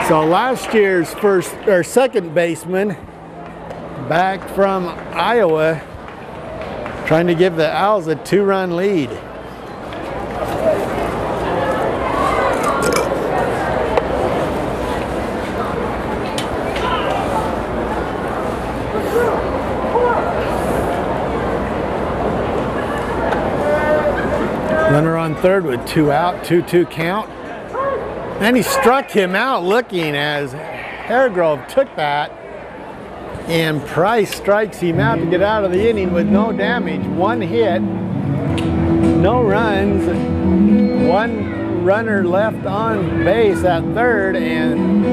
So last year's second baseman, back from Iowa, trying to give the Owls a 2-run lead. Runner on third with 2 out, 2-2 count. And he struck him out looking as Hairgrove took that. And Price strikes him out to get out of the inning with no damage. 1 hit, no runs, 1 runner left on base at third, and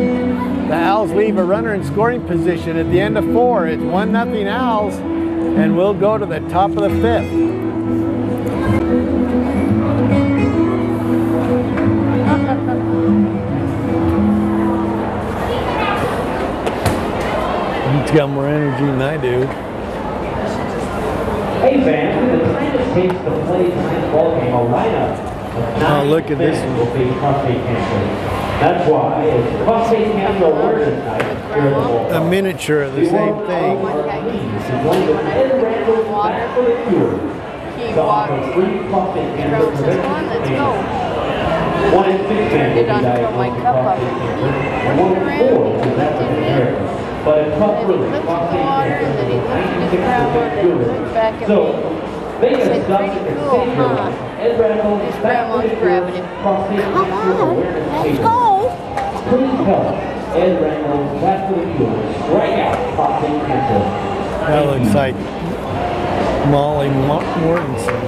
the Owls leave a runner in scoring position at the end of 4. It's 1-0 Owls, and we'll go to the top of the 5th. He's got more energy than I do. Hey fans, the time it takes to play tonight's ball game, a lineup of 9 look at this will face prostate cancer. That's why it's prostate cancer awareness night here at the ballpark. A miniature of the same thing. So offer free prostate cancer prevention patients. 1 in 6 men will be diagnosed with prostate cancer, and 1 in 4 will be African American. But it's not really prostate cancer is 96% cure. So, make a stop and save your life. Ed Randall's prostate cancer awareness patient. Please help Ed Randall's vascular cure. Strike out prostate cancer. That looks like Molly Mortensen.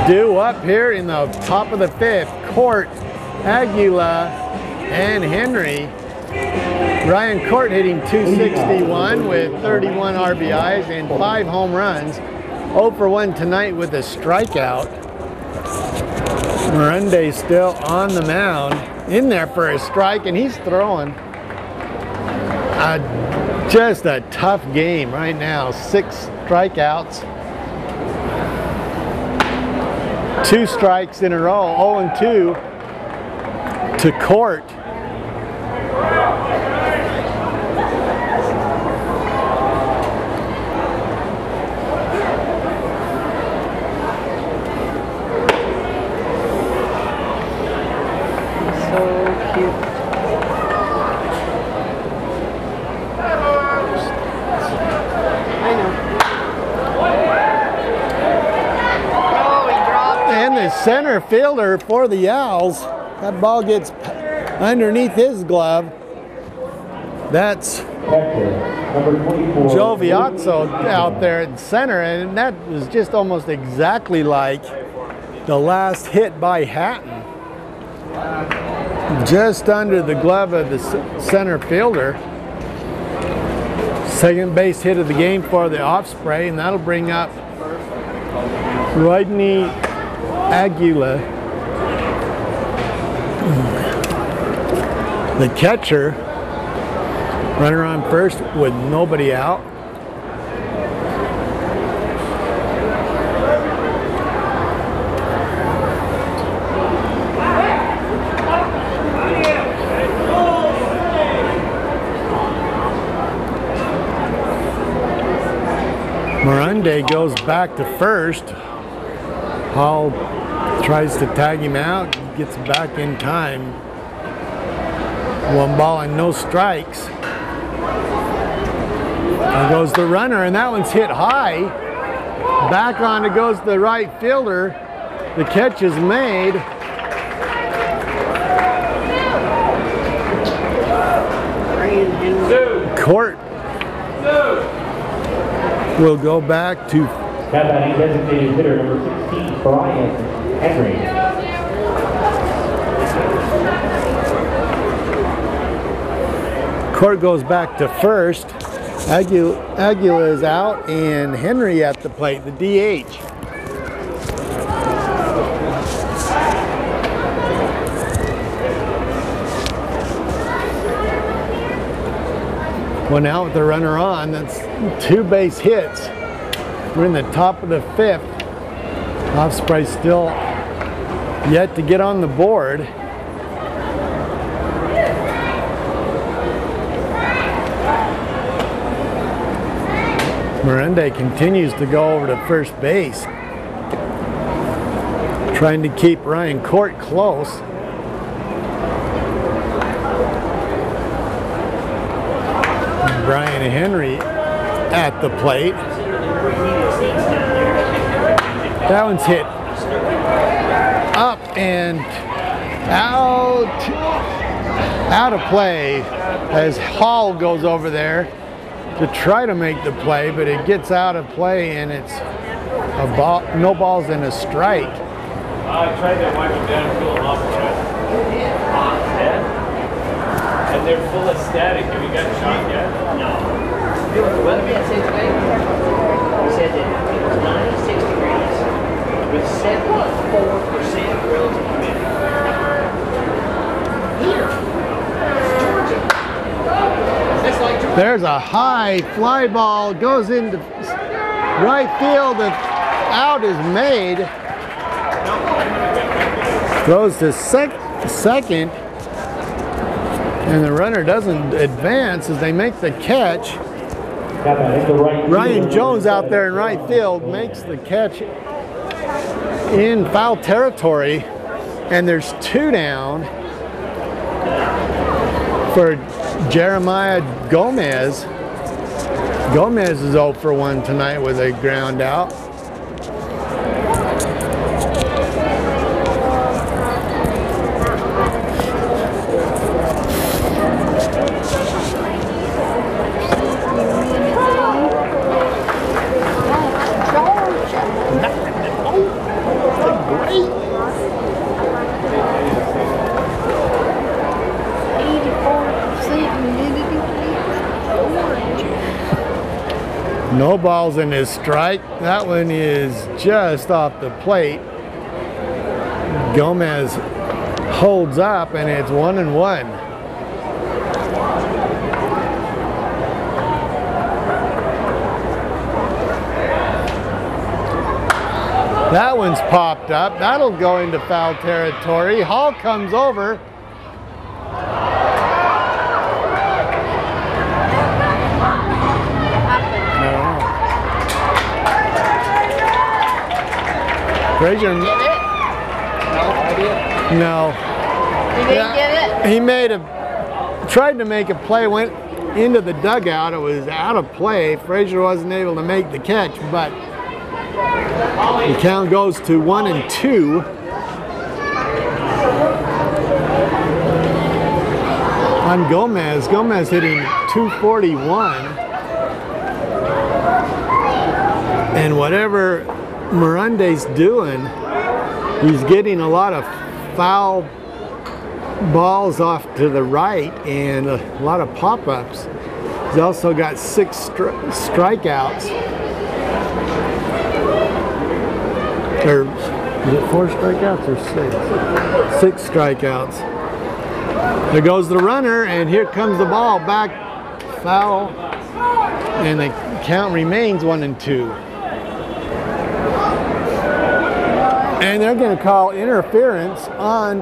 Due up here in the top of the 5th, Court, Aguila, and Henry. Ryan Court hitting .261 with 31 RBIs and 5 home runs. 0 for 1 tonight with a strikeout. Morunde still on the mound, in there for a strike, and he's throwing. Just a tough game right now. 6 strikeouts. 2 strikes in a row, 0-2 to Court. So cute. I know. And the center fielder for the Owls, that ball gets underneath his glove. That's Gioviazzo out there at center, and that was just almost exactly like the last hit by Hatton. Just under the glove of the center fielder. Second base hit of the game for the Osprey, and that'll bring up Rodney Aguila, the catcher. Runner on first with nobody out. Morunde goes back to first. Hall tries to tag him out, gets back in time. 1 ball and no strikes. There goes the runner, and that one's hit high. Back on it goes the right fielder. The catch is made. Court will go back to Batting designated hitter number 16, Brian Henry. Court goes back to first. Aguila is out and Henry at the plate, the DH. One out with the runner on. That's 2 base hits. We're in the top of the 5th. Osprey still yet to get on the board. Miranda continues to go over to first base, trying to keep Ryan Court close. Brian Henry at the plate. That one's hit up and out of play as Hall goes over there to try to make the play, but it gets out of play and it's a ball, no balls and a strike. I tried to wipe them down and cool them off. And they're full of static. Have you got shot yet? No. What did I say today? We said that it was 96 degrees with 74% relative humidity. Here, Georgia. That's like Georgia. There's a high fly ball, goes into right field. The out is made. Throws to second. And the runner doesn't advance as they make the catch. Ryan Jones out there in right field makes the catch in foul territory, and there's 2 down for Jeremiah Gomez. Gomez is 0 for 1 tonight with a ground out. No balls in his strike. That one is just off the plate. Gomez holds up and it's 1-1. That one's popped up. That'll go into foul territory. Hall comes over. Frazier. Get it? No. You didn't get it? He tried to make a play, went into the dugout. It was out of play. Frazier wasn't able to make the catch, but the count goes to 1-2. On Gomez. Gomez hitting .241. And whatever Mirande's doing, he's getting a lot of foul balls off to the right and a lot of pop-ups. He's also got 6 strikeouts. Or is it 4 strikeouts or 6? 6 strikeouts. There goes the runner, and here comes the ball back foul, and the count remains 1-2. And they're going to call interference on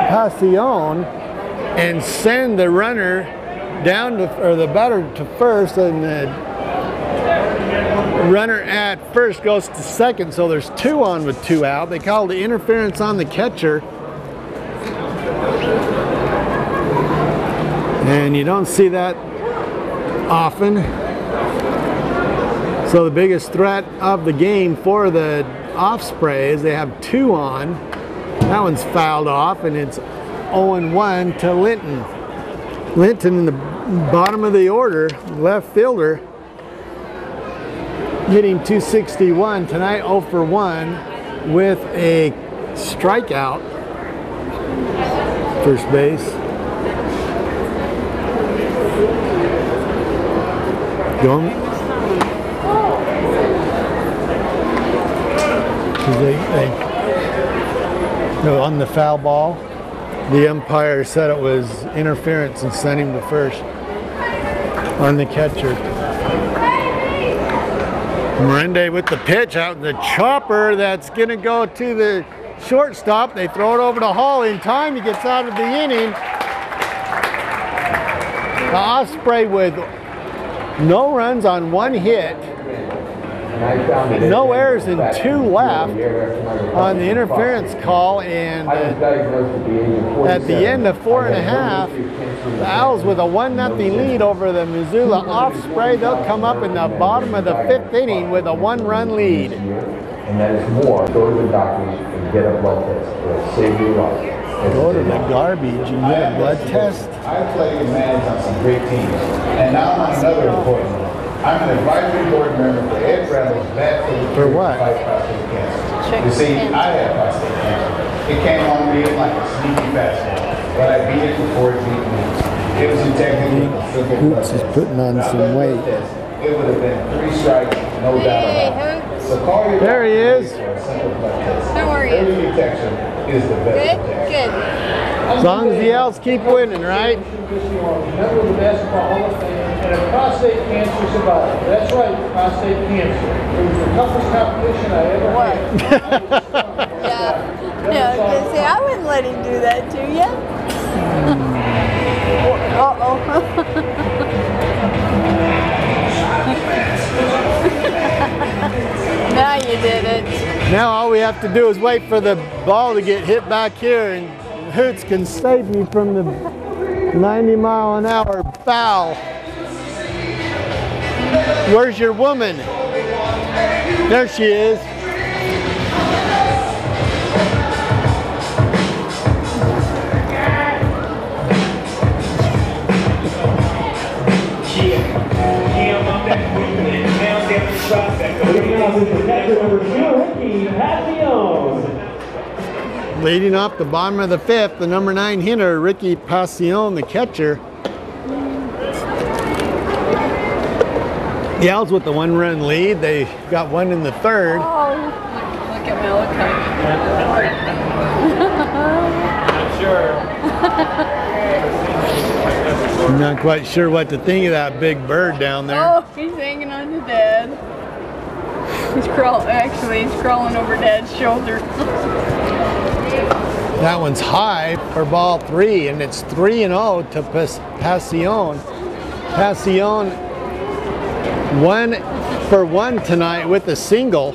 Pasion and send the runner down to, or the batter to first, and the runner at first goes to second, so there's 2 on with 2 out. They called the interference on the catcher. And you don't see that often. So the biggest threat of the game for the Osprey is they have 2 on. That one's fouled off, and it's 0-1 to Linton. Linton in the bottom of the order, left fielder, hitting .261 tonight, 0 for 1 with a strikeout. First base. Going. No, on the foul ball, the umpire said it was interference and sent him to first on the catcher. Morende with the pitch out, the chopper that's going to go to the shortstop. They throw it over to Hall in time. He gets out of the inning. The Osprey with no runs on 1 hit. No errors and 2 left on the interference call, and at the end of 4 1/2, the Owls with a 1-0 lead over the Missoula Osprey. They'll come up in the bottom of the 5th inning with a 1-run lead. And that is more. Go to the doctors and get a blood test. It'll save your life. Go to the garbage and get a blood test. I played and managed on some great teams, and now I'm on another important one. I'm an advisory board member for Ed Brambles back to the For what? fight prostate cancer. You see, I had prostate cancer. It came on me like a sneaky fastball, but I beat it before it beat me. It was injected with a simple blood Hoots is test. putting on Now, some the blood weight. test, it would have been 3 strikes, no doubt about it. So call your There he doctor is. for a simple blood test. How are you? Early detection is the best Good? protection. Good. As long as the Owls keep winning, right? Member of the Basketball Hall of Fame and a prostate cancer survivor. That's right, prostate cancer. It was the toughest competition I ever What? had. Yeah, see, I wouldn't let him do that to you. Uh-oh. Now you did it. Now all we have to do is wait for the ball to get hit back here, and Hoots can save me from the 90-mile-an-hour foul. Where's your woman? There she is. Leading off the bottom of the 5th, the number 9 hitter, Ricky Passion, the catcher. The Owls with the 1-run lead. They got 1 in the 3rd. Oh, look at Malachi. I'm not quite sure what to think of that big bird down there. Oh, he's hanging on to Dad. He's crawling over Dad's shoulder. That one's high for ball 3, and it's 3-0 to Passion. Passion 1 for 1 tonight with a single.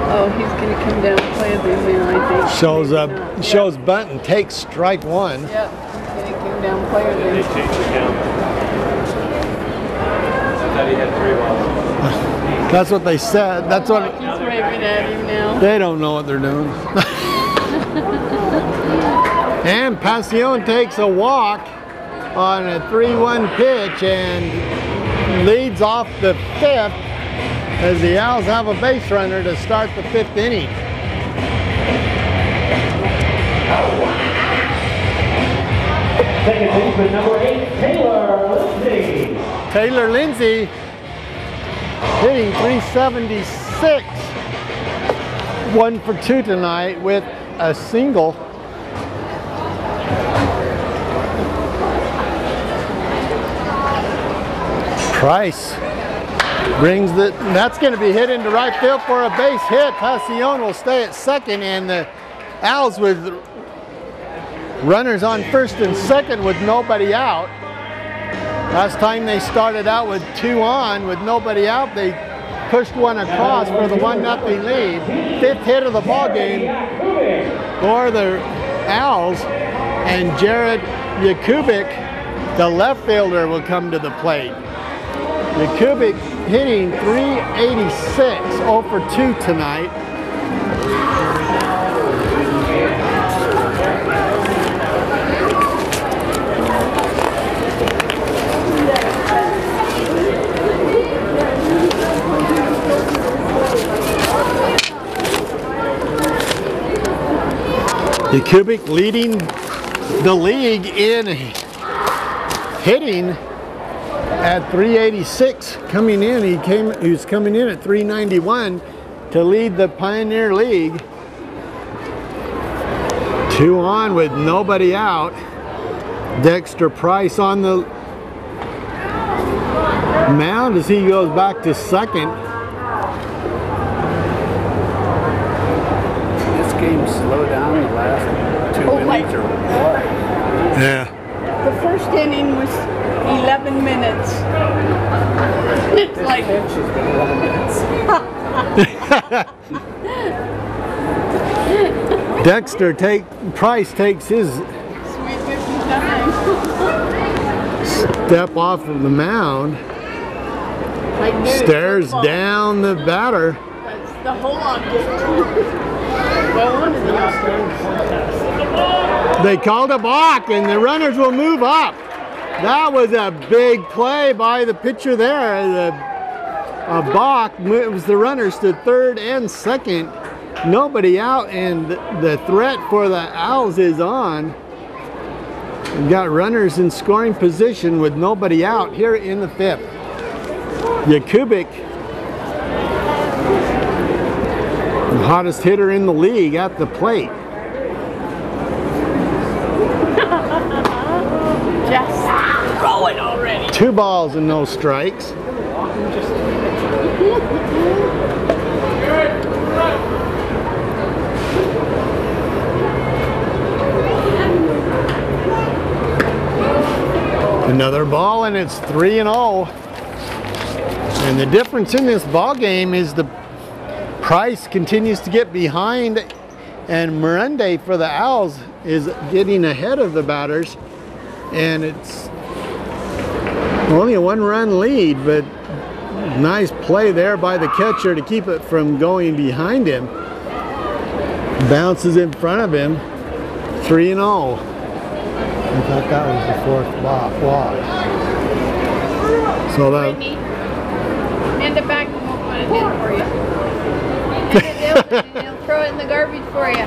Oh, he's gonna come down and play with him now, I think. Shows bunt and takes strike 1. Yep, he's gonna come down and play with him. They changed the count. I thought he had 3 balls. That's what they said. That's what. He's waving at him now. They don't know what they're doing. And Passion takes a walk on a 3-1 pitch and leads off the 5th as the Owls have a base runner to start the 5th inning. Second baseman number 8, Taylor Lindsay. Taylor Lindsay hitting .376. 1 for 2 tonight with a single. Price brings that's going to be hit into right field for a base hit. Passion will stay at second, and the Owls with runners on first and second with nobody out. Last time they started out with 2 on with nobody out, they pushed 1 across for the 1-0 lead. 5th hit of the ball game for the Owls, and Jared Jakubik, the left fielder, will come to the plate. Jakubik hitting 386, 0 for 2 tonight. Jakubik leading the league in hitting at 386 coming in. He was coming in at 391 to lead the Pioneer League. 2 on with nobody out. Dexter Price on the mound as he goes back to second. Game slow down the last 2 innings or what? Yeah. The first inning was 11 minutes. It's like Price takes his step off of the mound, stares down the batter. That's the whole object. They called a balk and the runners will move up. That was a big play by the pitcher there. A balk moves the runners to third and second. Nobody out, and the threat for the Owls is on. We've got runners in scoring position with nobody out here in the 5th. Jakubik, the hottest hitter in the league, at the plate. Just rolling already. 2 balls and no strikes. Another ball and it's 3-0. And the difference in this ball game is the Price continues to get behind, and Mirande for the Owls is getting ahead of the batters, and it's only a 1-run lead, but nice play there by the catcher to keep it from going behind him. Bounces in front of him, 3-0. I thought that was the 4th walk. So that. Hand it back and we'll put it in for you. They'll throw it in the garbage for you.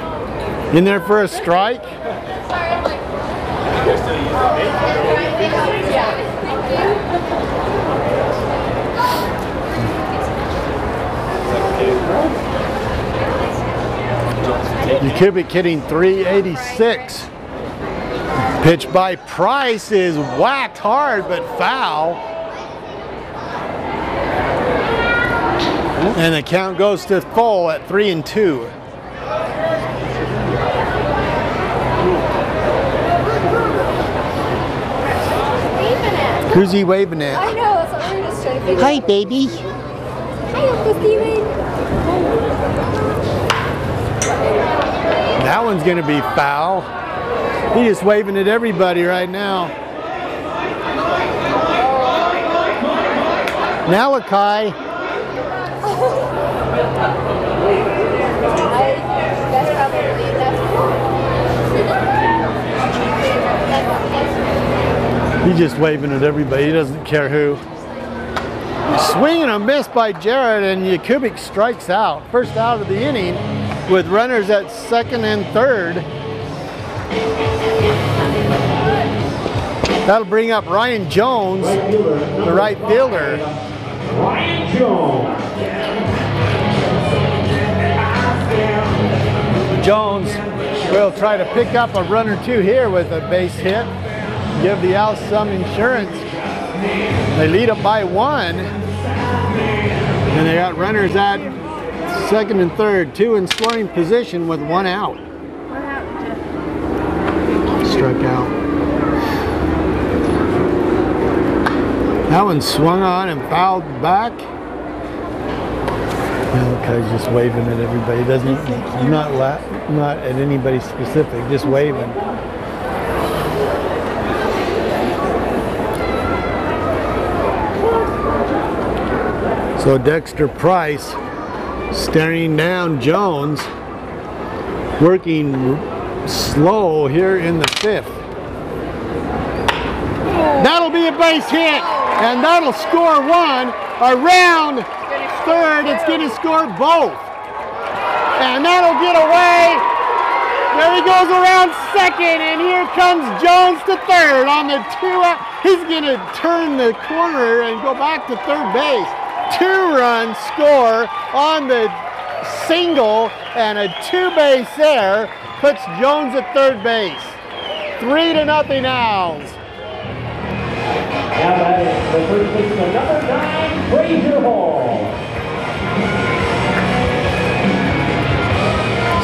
In there for a strike. Jakubik hitting 386. Pitch by Price is whacked hard but foul. And the count goes to full at 3-2. Who's he waving at? I know, that's what we're just trying to figure out. Hi, baby. Hi, Uncle Steven. That one's going to be foul. He's just waving at everybody right now. Malachi. He's just waving at everybody. He doesn't care who. Swing and a miss by Jared, and Jakubik strikes out. First out of the inning with runners at second and third. That'll bring up Ryan Jones, the right fielder. Ryan Jones. Jones will try to pick up a run or two here with a base hit. Give the Owls some insurance. They lead up by 1. And they got runners at second and third, 2 in scoring position with 1 out. What happened to? Struck out. That one swung on and fouled back. Malachi's just waving at everybody. He's not at anybody specific, just waving. So Dexter Price staring down Jones, working slow here in the 5th. That'll be a base hit, and that'll score one. Around 3rd, it's going to score both. And that'll get away. There he goes around 2nd, and here comes Jones to 3rd on the 2 out. He's going to turn the corner and go back to 3rd base. 2-run score on the single, and a 2-base error puts Jones at 3rd base. 3-0 Owls. Now that is the first baseman, number 9, Frazier Hall.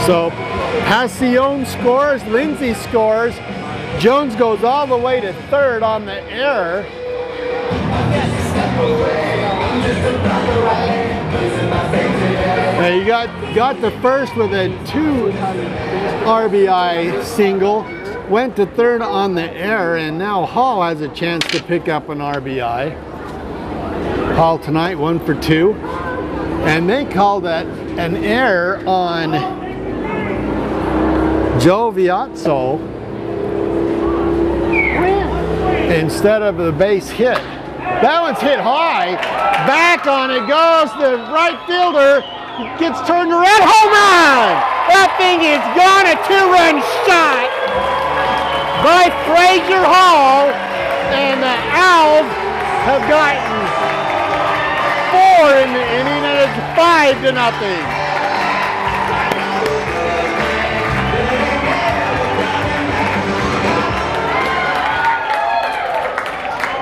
So Passion scores, Lindsay scores, Jones goes all the way to 3rd on the error. Now you got the first with a 2 RBI single, went to 3rd on the error, and now Hall has a chance to pick up an RBI. Hall tonight 1 for 2, and they call that an error on Joe Viazzo instead of the base hit. That one's hit high. Back on it goes. The right fielder gets turned around. Home run! That thing is gone. A 2-run shot by Frazier Hall. And the Owls have gotten 4 in the inning, and it's 5-0.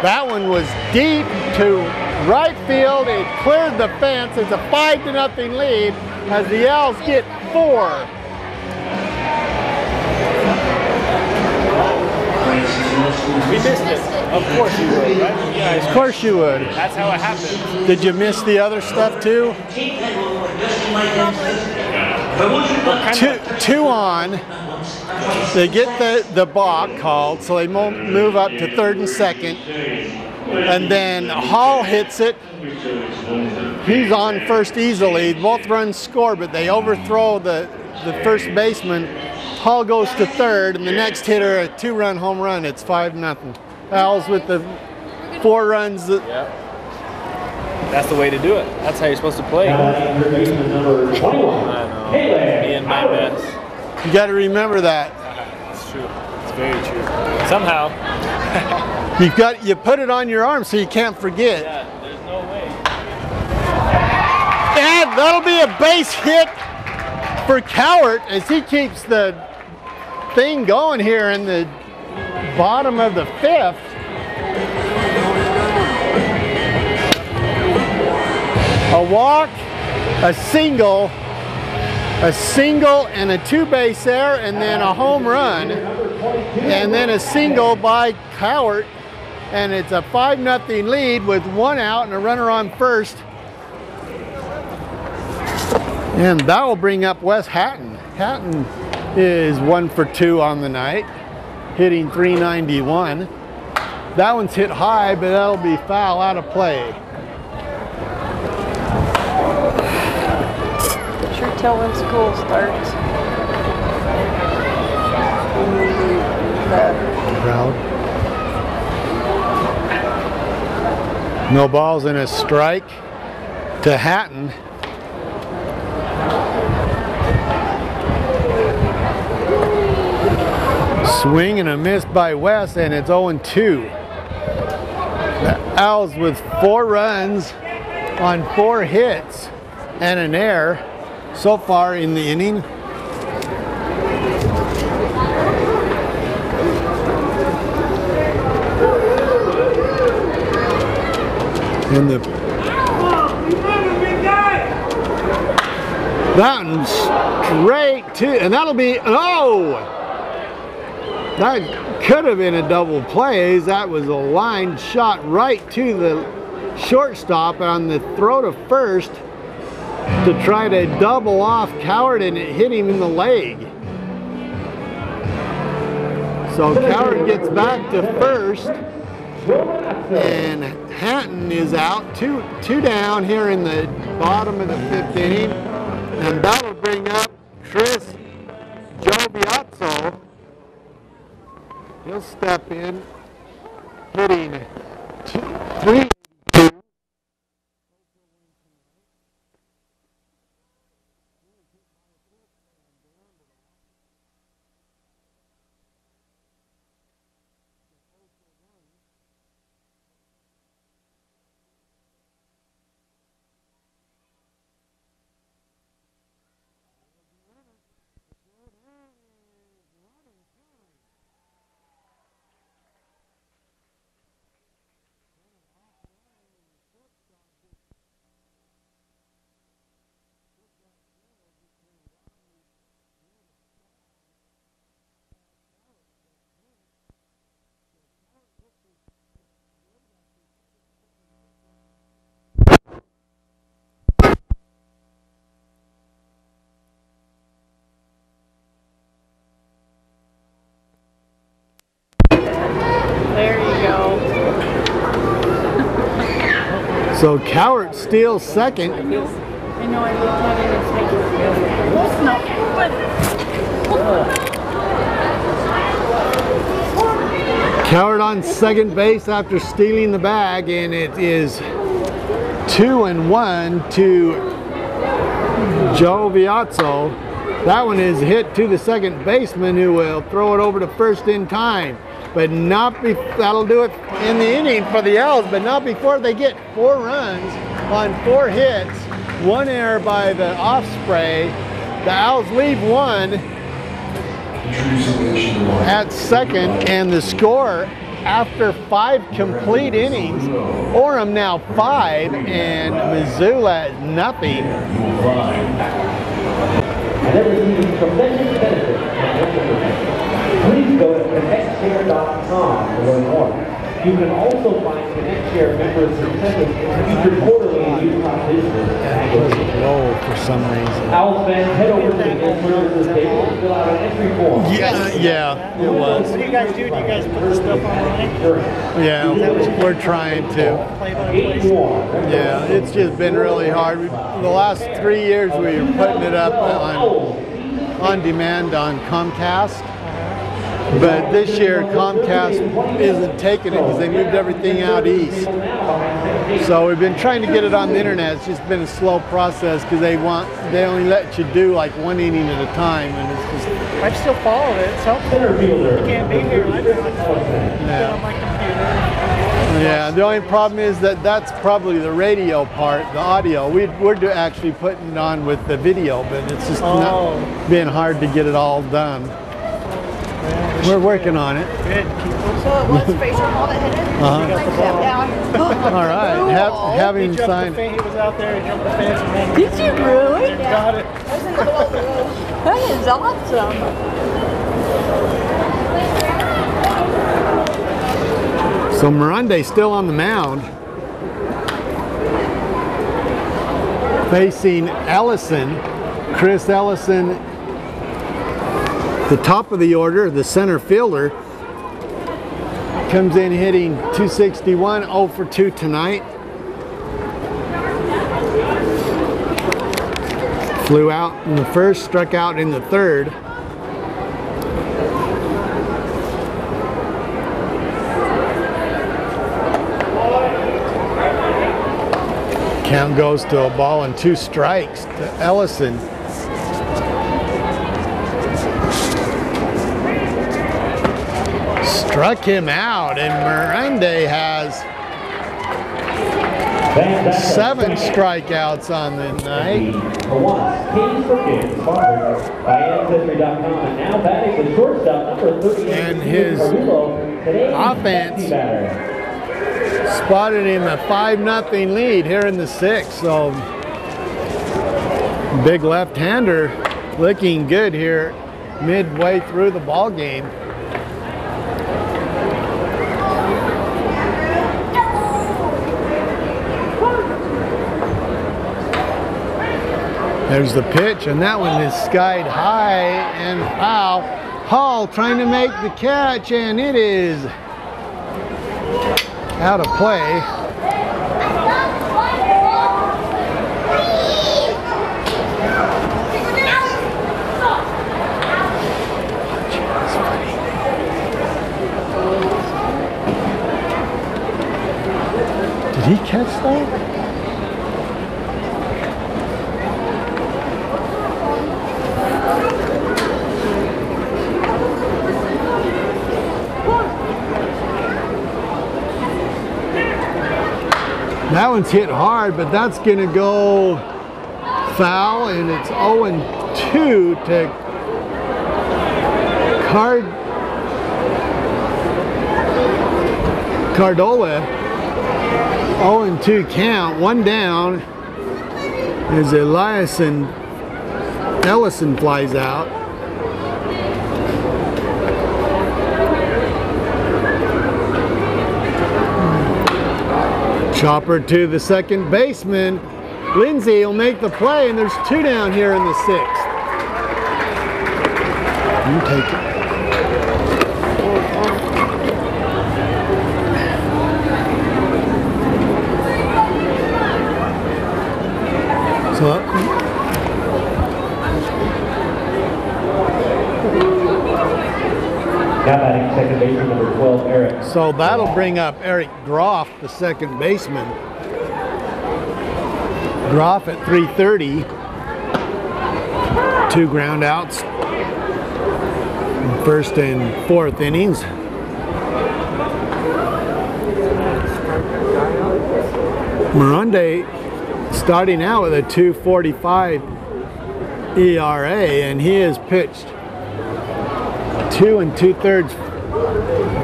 That one was deep to right field. It cleared the fence. It's a 5-0 lead as the Owls get 4. We missed it. Of course you would, right? Yeah, Of course you would. that's how it happened. Did you miss the other stuff too? 2 on. They get the balk called, so they move up to 3rd and 2nd. And then Hall hits it. He's on 1st easily. Both runs score, but they overthrow the first baseman. Hall goes to 3rd, and the next hitter, a 2-run home run. It's 5-0. Owls with the 4 runs. That's the way to do it. That's how you're supposed to play. Number 21. I know. Me and my best. You got to remember that. It's true. It's very true. Somehow. You put it on your arm so you can't forget. Yeah, there's no way. And that'll be a base hit for Cowart as he keeps the thing going here in the bottom of the 5th. A walk, a single and a 2-base error, and then a home run, and then a single by Cowart, and it's a 5-0 lead with 1 out and a runner on 1st. And that will bring up Wes Hatton. Hatton is 1 for 2 on the night, hitting .391. That one's hit high, but that'll be foul, out of play. Sure tell when school starts. Crowd. No balls and a strike to Hatton. Swing and a miss by West, and it's 0-2. The Owls with 4 runs on 4 hits and an error so far in the inning. And that one's straight to, and that'll be, oh! That could have been a double play. That was a line shot right to the shortstop on the throw to first to try to double off Cowart, and it hit him in the leg. So Cowart gets back to first, And Hatton is out, two down here in the bottom of the 5th inning. And that'll bring up Chris Gioviazzo. He'll step in, hitting 3. So Cowart steals second. I know I looked at it. Cowart on second base after stealing the bag, and it is 2-1 to Gioviazzo. That one is hit to the second baseman, who will throw it over to first in time. But that'll do it in the inning for the Owls, but not before they get 4 runs on 4 hits, 1 error by the Osprey. The Owls leave 1 at second, and the score after 5 complete innings, Orem now 5 and Missoula nothing. Please go to connectshare.com to learn more. You can also find ConnectShare members incentives featured quarterly in Utah business. That doesn't roll for some reason. Owls fans, head over to the services table and fill out an entry form. Yeah, it was. What do you guys do? Do you guys put the stuff online? Yeah, we're trying to. Yeah, it's just been really hard. The last 3 years we were putting it up on demand on Comcast. But this year Comcast isn't taking it because they moved everything out east. So we've been trying to get it on the internet. It's just been a slow process because they only let you do like 1 inning at a time, and it's just. I still follow it. It's helpful. You can't be here. I don't on my computer. Yeah, the only problem is that that's probably the radio part, the audio. We're actually putting it on with the video, but it's just not been hard to get it all done. We're working on it. So Good. it was Fraser Hall that hit it? All right. Having He signed. he was out there, he jumped the fence. And Did you really? got it. That is awesome. So Mirande's still on the mound, facing Ellison, Chris Ellison. The top of the order, the center fielder, comes in hitting 261, 0 for 2 tonight. Flew out in the first, struck out in the third. Count goes to a ball and 2 strikes to Ellison. Struck him out, and Miranda has 7 strikeouts on the night. And his offense spotted him a 5-0 lead here in the 6th. So big left-hander looking good here midway through the ball game. There's the pitch, and that one is skied high and foul. Hall trying to make the catch, and it is out of play. Did he catch that? That one's hit hard, but that's going to go foul, and it's 0-2 to Cardola. 0-2 count. One down as Ellison flies out. Chopper to the second baseman. Lindsay will make the play, and there's two down here in the sixth. You take it. So now batting second baseman number 12, Eric. So that'll bring up Eric Groff, the second baseman. Groff at 330. 2 ground outs in first and fourth innings. Morande starting out with a 2.45 ERA, and he has pitched 2 2/3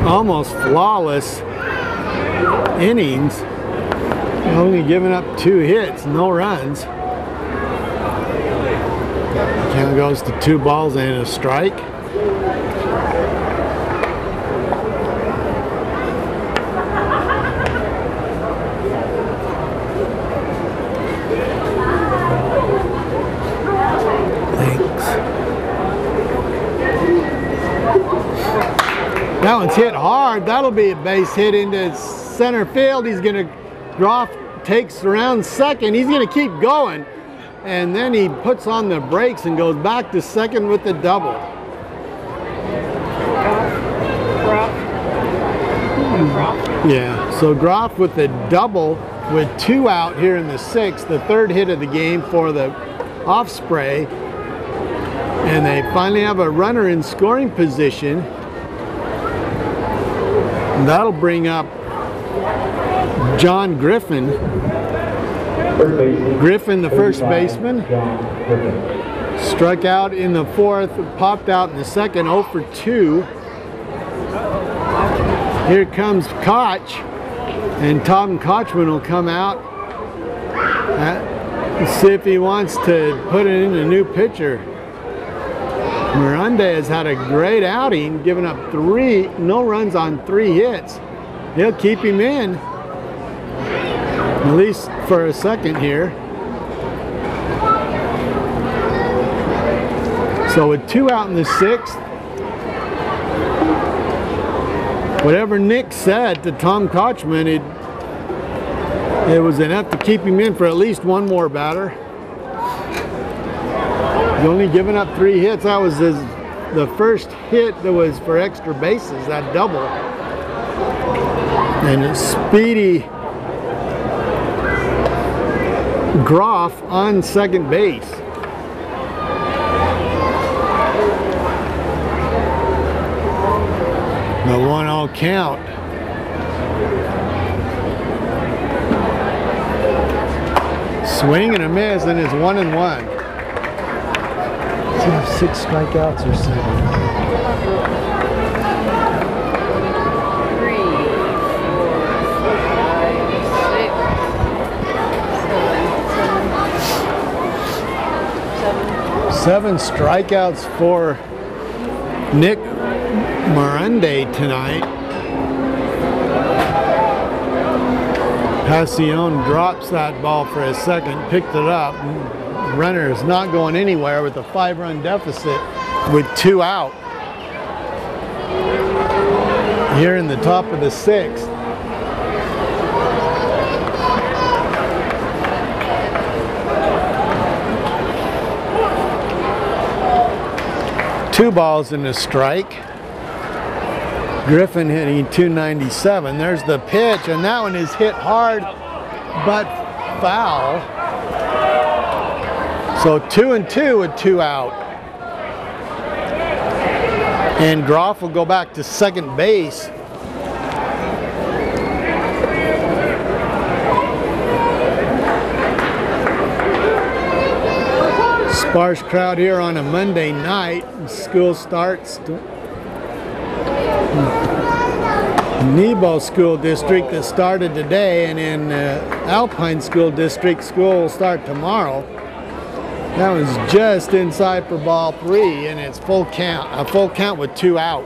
almost flawless innings, only giving up 2 hits, no runs. Count goes to 2 balls and a strike. That one's hit hard. That'll be a base hit into center field. He's going to, Groff takes around second. He's going to keep going. And then he puts on the brakes and goes back to second with the double. Yeah, so Groff with the double with 2 out here in the sixth, the 3rd hit of the game for the off spray. And they finally have a runner in scoring position. And that'll bring up John Griffin. Griffin, the first baseman. Struck out in the 4th, popped out in the 2nd, 0 for 2. Here comes Koch, and Tom Kochman will come out. Let's see if he wants to put it in a new pitcher. Miranda has had a great outing, giving up no runs on 3 hits. He'll keep him in, at least for a second here. So with 2 out in the 6th, whatever Nick said to Tom Kochman, it was enough to keep him in for at least one more batter. He's only given up 3 hits. That was the first hit that was for extra bases, that double. And a speedy Groff on second base. The 1-0 count. Swing and a miss, and it's 1-1. Does he have 6 strikeouts or 7? 3, 4, 5, 6, 7. 7 strikeouts for Nick Morande tonight. Passion drops that ball for a second, picked it up. Runner is not going anywhere with a 5-run deficit with 2 out. Here in the top of the 6th. 2 balls and a strike. Griffin hitting 297. There's the pitch, and that one is hit hard but foul. So 2-2 with 2 out. And Groff will go back to second base. Sparse crowd here on a Monday night. School starts. Nebo School District that started today, and in Alpine School District, school will start tomorrow. That was just inside for ball 3, and it's full count, a full count with 2 out.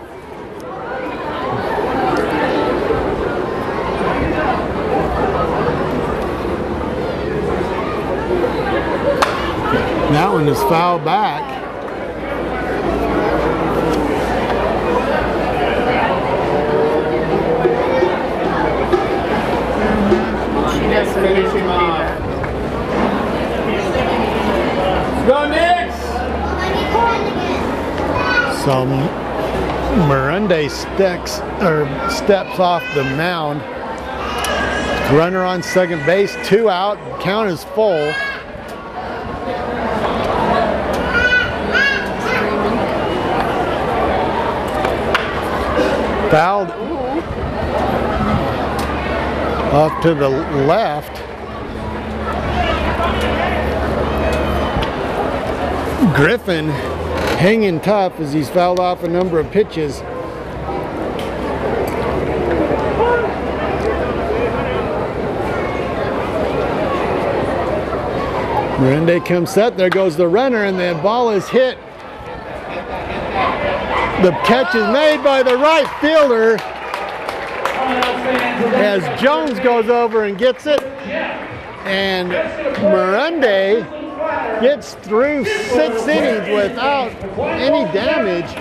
That one is foul back. Finish him off. Go Knicks! So Miranda steps off the mound. Runner on second base, 2 out. Count is full. Fouled off to the left. Griffin hanging tough as he's fouled off a number of pitches. Miranda comes set, there goes the runner, and the ball is hit. The catch is made by the right fielder as Jones goes over and gets it, and Miranda gets through 6 innings without any damage.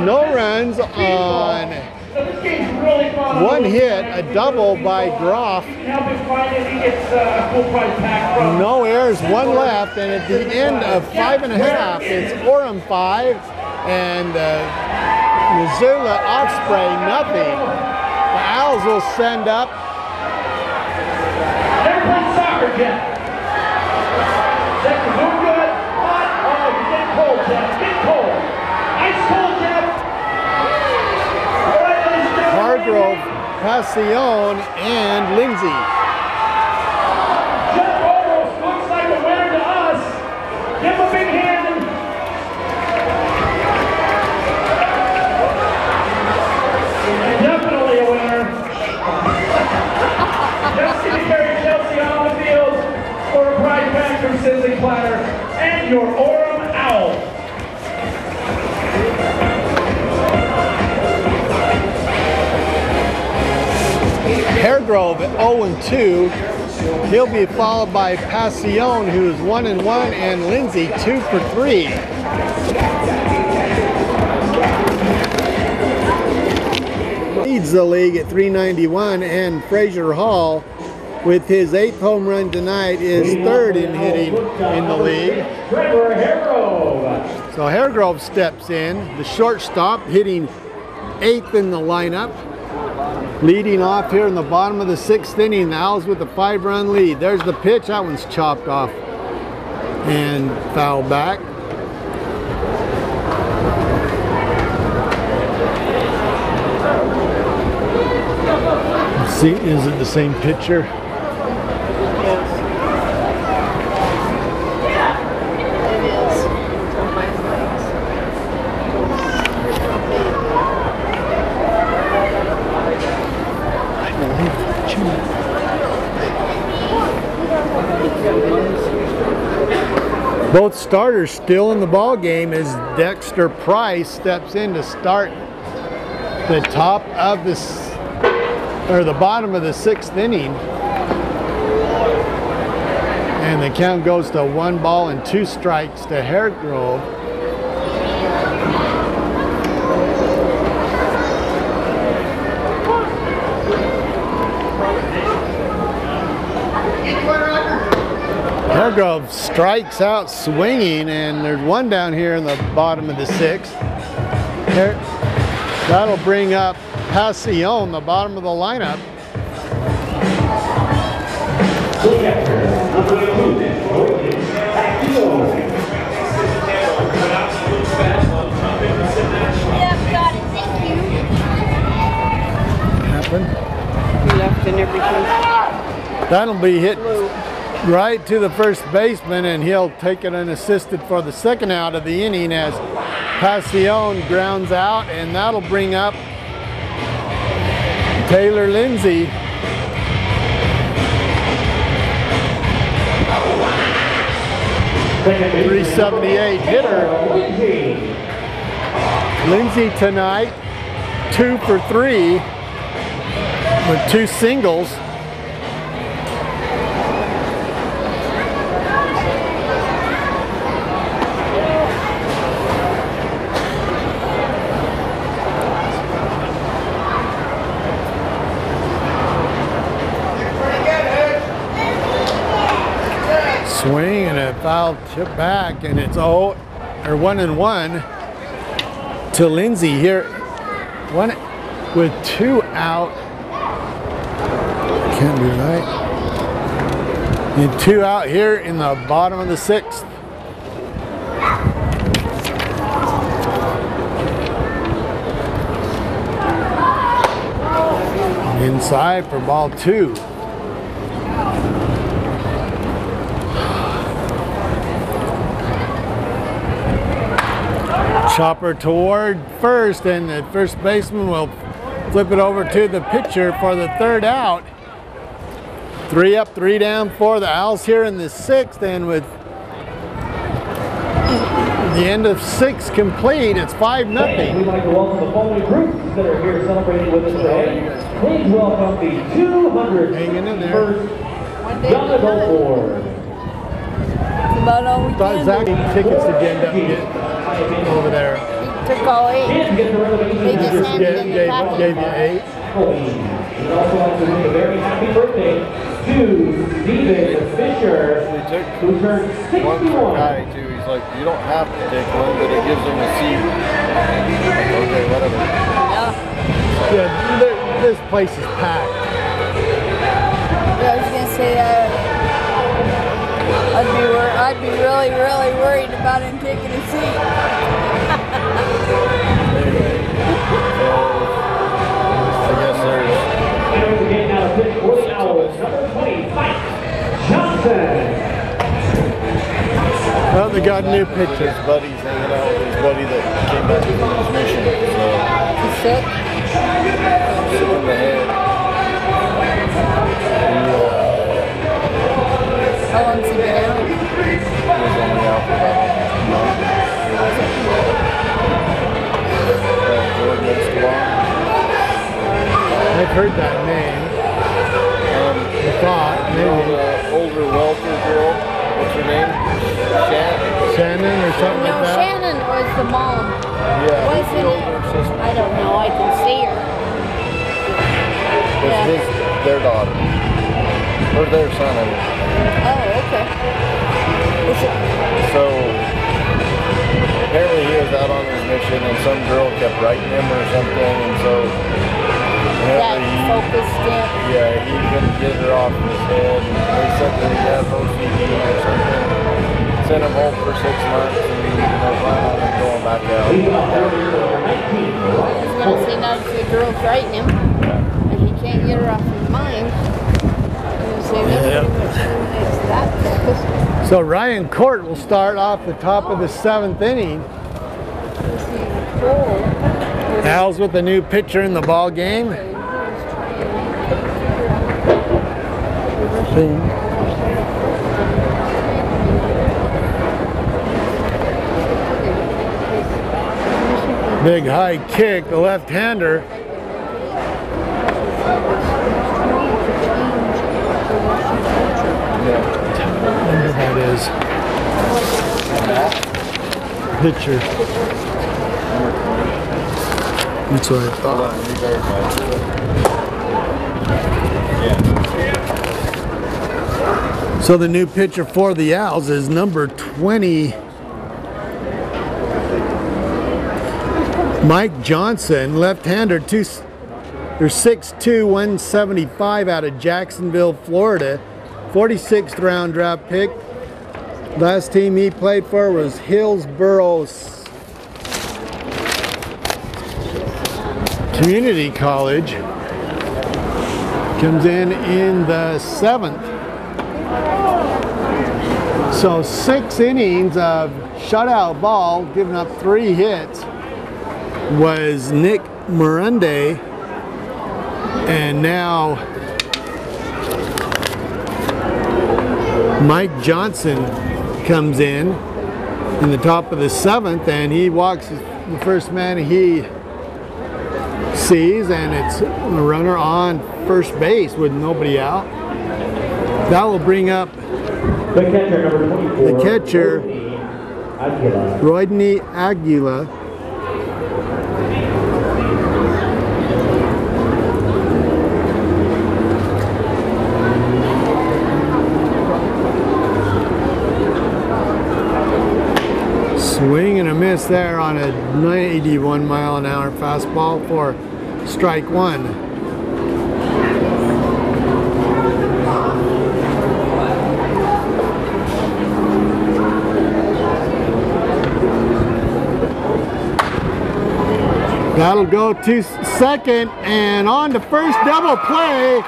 No runs on 1 hit, a double by Groff. No errors, 1 left, and at the end of 5 1/2, it's Orem 5 and Missoula Osprey nothing. The Owls will send up. Never played soccer, Jeff. Second, no good. Hot. Oh, you're getting cold, Jeff. Get cold. Ice cold, Jeff. All right, ladies and gentlemen. Hargrove, Passion, and Lindsay. Jeff almost looks like a winner to us. Give him a big hand. Definitely a winner. Chelsea to carry Chelsea on the field for a prize pack from Sizzling Platter and your Orem Owl. Haregrove at 0-2. He'll be followed by Passion, who's 1-1, and Lindsay 2 for 3. Leads the league at 391, and Frazier Hall, with his 8th home run tonight, is 3rd in hitting in the league. So Haregrove steps in, the shortstop, hitting 8th in the lineup. Leading off here in the bottom of the 6th inning, the Owls with a 5-run lead. There's the pitch, that one's chopped off and foul back. See, is it the same pitcher? Both starters still in the ball game as Dexter Price steps in to start the top of the bottom of the 6th inning. And the count goes to 1 ball and 2 strikes to Haregrove. Musgrove strikes out swinging, and there's one down here in the bottom of the sixth. There, that'll bring up Passion, the bottom of the lineup. He left and everything. That'll be hit right to the first baseman, and he'll take it unassisted for the second out of the inning as Passion grounds out, and that'll bring up Taylor Lindsay. .378 hitter. Lindsay tonight 2 for 3 with 2 singles. Swing and a foul chip back, and it's 1-1 to Lindsay here. One with 2 out. Can't be right. And 2 out here in the bottom of the sixth. Inside for ball 2. Chopper toward first, and the first baseman will flip it over to the pitcher for the third out. 3 up, 3 down for the Owls here in the sixth, and with the end of 6 complete, it's 5-0. We'd like to welcome the following groups that are here celebrating with us today. Please welcome the 201st Young Adult Award. That's about all we Thought can Zach do. had tickets to get over there. He took all 8. They just handed in the package. Gave you 8. We'd also like to wish a very happy birthday to Steven Fisher, who turned 61. One for Guy too. He's like, you don't have to take one, but it gives him a seat. Okay, whatever. Yeah, this place is packed. Yeah, I was gonna say I'd be really, really worried about him taking a seat. Anyway, so I guess there's. Getting out of pitch for the Owls, number 20, Mike Johnson. Well, they got new pitcher. His buddy's hanging out with his buddy that came back from his mission. So He's sick. sick in the head. How long's he been out? He was only out for about a month. Jordan Escobar. I've heard that name. I thought maybe Older welter girl. What's her name? Shannon or something No, like that. Shannon was the mom. Yeah. Wasn't it? I don't know. I can see her. It's their daughter. Or their son, I mean. Oh, okay. So, apparently he was out on his mission and some girl kept writing him or something, and so That focused in. yeah, he couldn't get her off his head, and they said that he has OCD or something. Sent him home for 6 months, and they're planning on going back out. I was going to say now if the girl's writing him, and he can't get her off his mind. So Ryan Court will start off the top of the 7th inning. Owls with a new pitcher in the ball game. Big high kick, the left-hander. Wonder how it is. Pitcher. That's what I thought. So the new pitcher for the Owls is number 20, Mike Johnson, left-hander, 6'2", 175 out of Jacksonville, Florida, 46th round draft pick. Last team he played for was Hillsborough Community College. Comes in the 7th. So 6 innings of shutout ball, giving up 3 hits, was Nick Morunde. And now Mike Johnson comes in the top of the 7th, and he walks the first man he sees, and it's a runner on first base with nobody out. That will bring up The catcher, number 24. the catcher, Rodney Aguila. Swing and a miss there on a 91-mile-an-hour fastball for strike 1. That'll go to second, and on to first, double play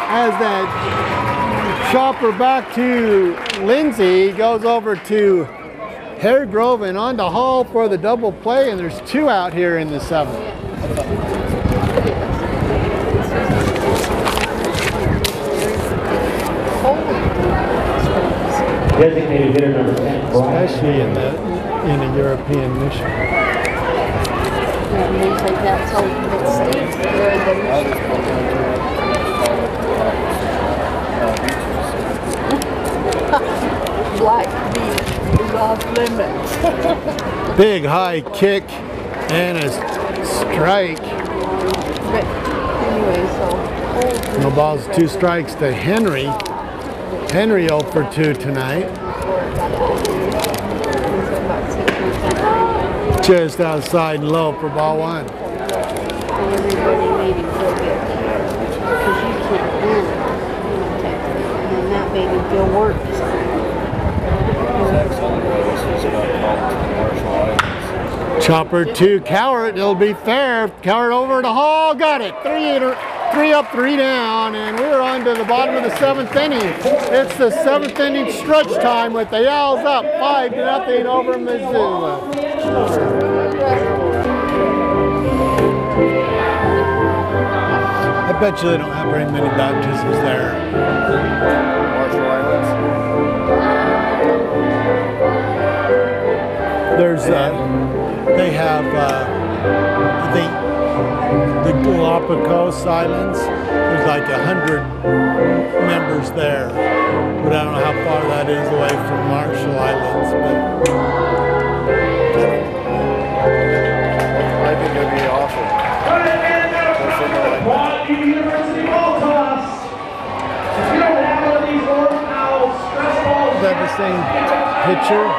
as that chopper back to Lindsay goes over to Haregrove and on to Hall for the double play, and there's 2 out here in the 7th. Designated hitter number 10. Especially in a European mission. That means like that's all it states there. Black beach is off limits. Big high kick and a strike. But anyway, so. No balls, 2 strikes to Henry. Henry 0 for 2 tonight. Just outside and low for ball 1. Everybody made him feel good. Because you can't win. And that made him feel worse. Chopper to Cowart. It'll be fair. Cowart over to Hall. Got it. 3 up, 3 down, and we're on to the bottom of the 7th inning. It's the 7th inning stretch time with the Owls up 5-0 over Missoula. I bet you they don't have very many baptisms there. Marshall Islands. There's, they have, I think, the Galapagos Islands. There's like 100 members there, but I don't know how far that is away from Marshall Islands. But I think it'd be awesome. University ball toss. If you don't have one of these Orem Owls stress balls, is that the same pitcher?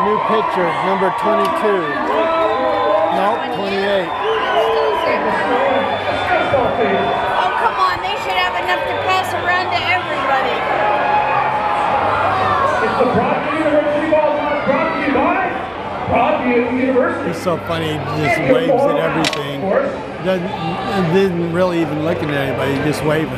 New pitcher, number 22. No, 28. Oh, come on, they should have enough to pass around to everybody. it's the Broadview University ball toss brought to you by Broadview University. He's so funny, he just waves at everything. Didn't really even looking at anybody, just waving.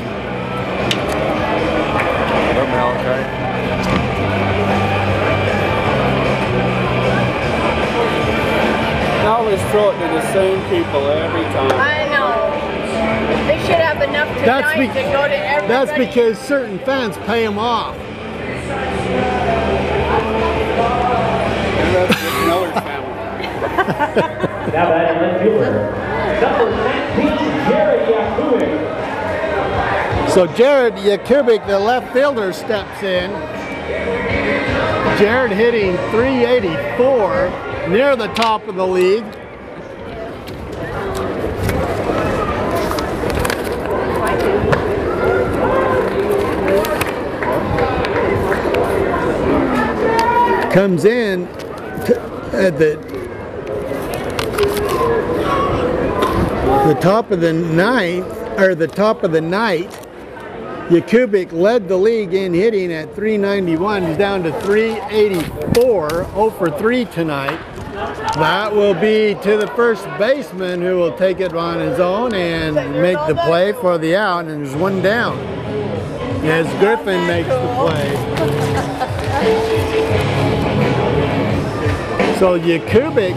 I always throw it to the same people every time. I know. They should have enough tonight to go to everybody. That's because certain fans pay them off. And that's just Miller's family. Now batting left fielder, number 19, Jared Yakubik. So Jared Yakubik, the left fielder, steps in. Jared hitting .384, near the top of the league. comes in at the top of the ninth, or the top of the night. Jakubik led the league in hitting at 391. He's down to 384, 0 for 3 tonight. That will be to the first baseman, who will take it on his own and make the play for the out, and there's one down as Griffin makes the play. So Jakubik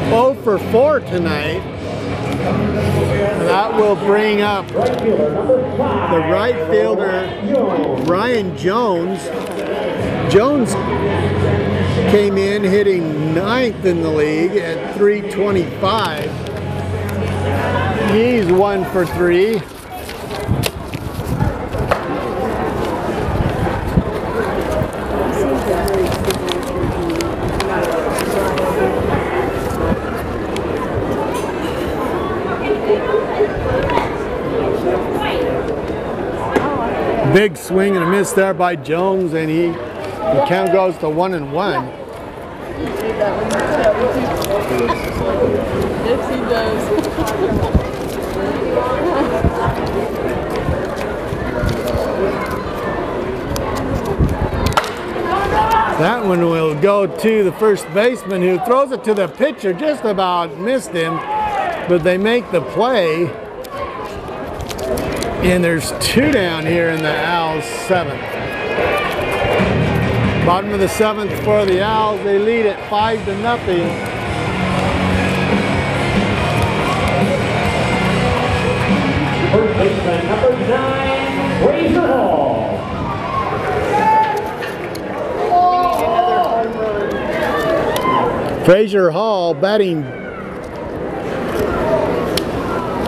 0 for 4 tonight. That will bring up the right fielder, Ryan Jones. Jones came in hitting 9th in the league at 325. He's 1 for 3. Big swing and a miss there by Jones, and the count goes to 1-1. Yes, he does. That one will go to the first baseman, who throws it to the pitcher, just about missed him, but they make the play. And there's 2 down here in the Owls 7th. Bottom of the 7th for the Owls. They lead at 5-0. First baseman, number 9, Fraser Hall. Fraser Hall batting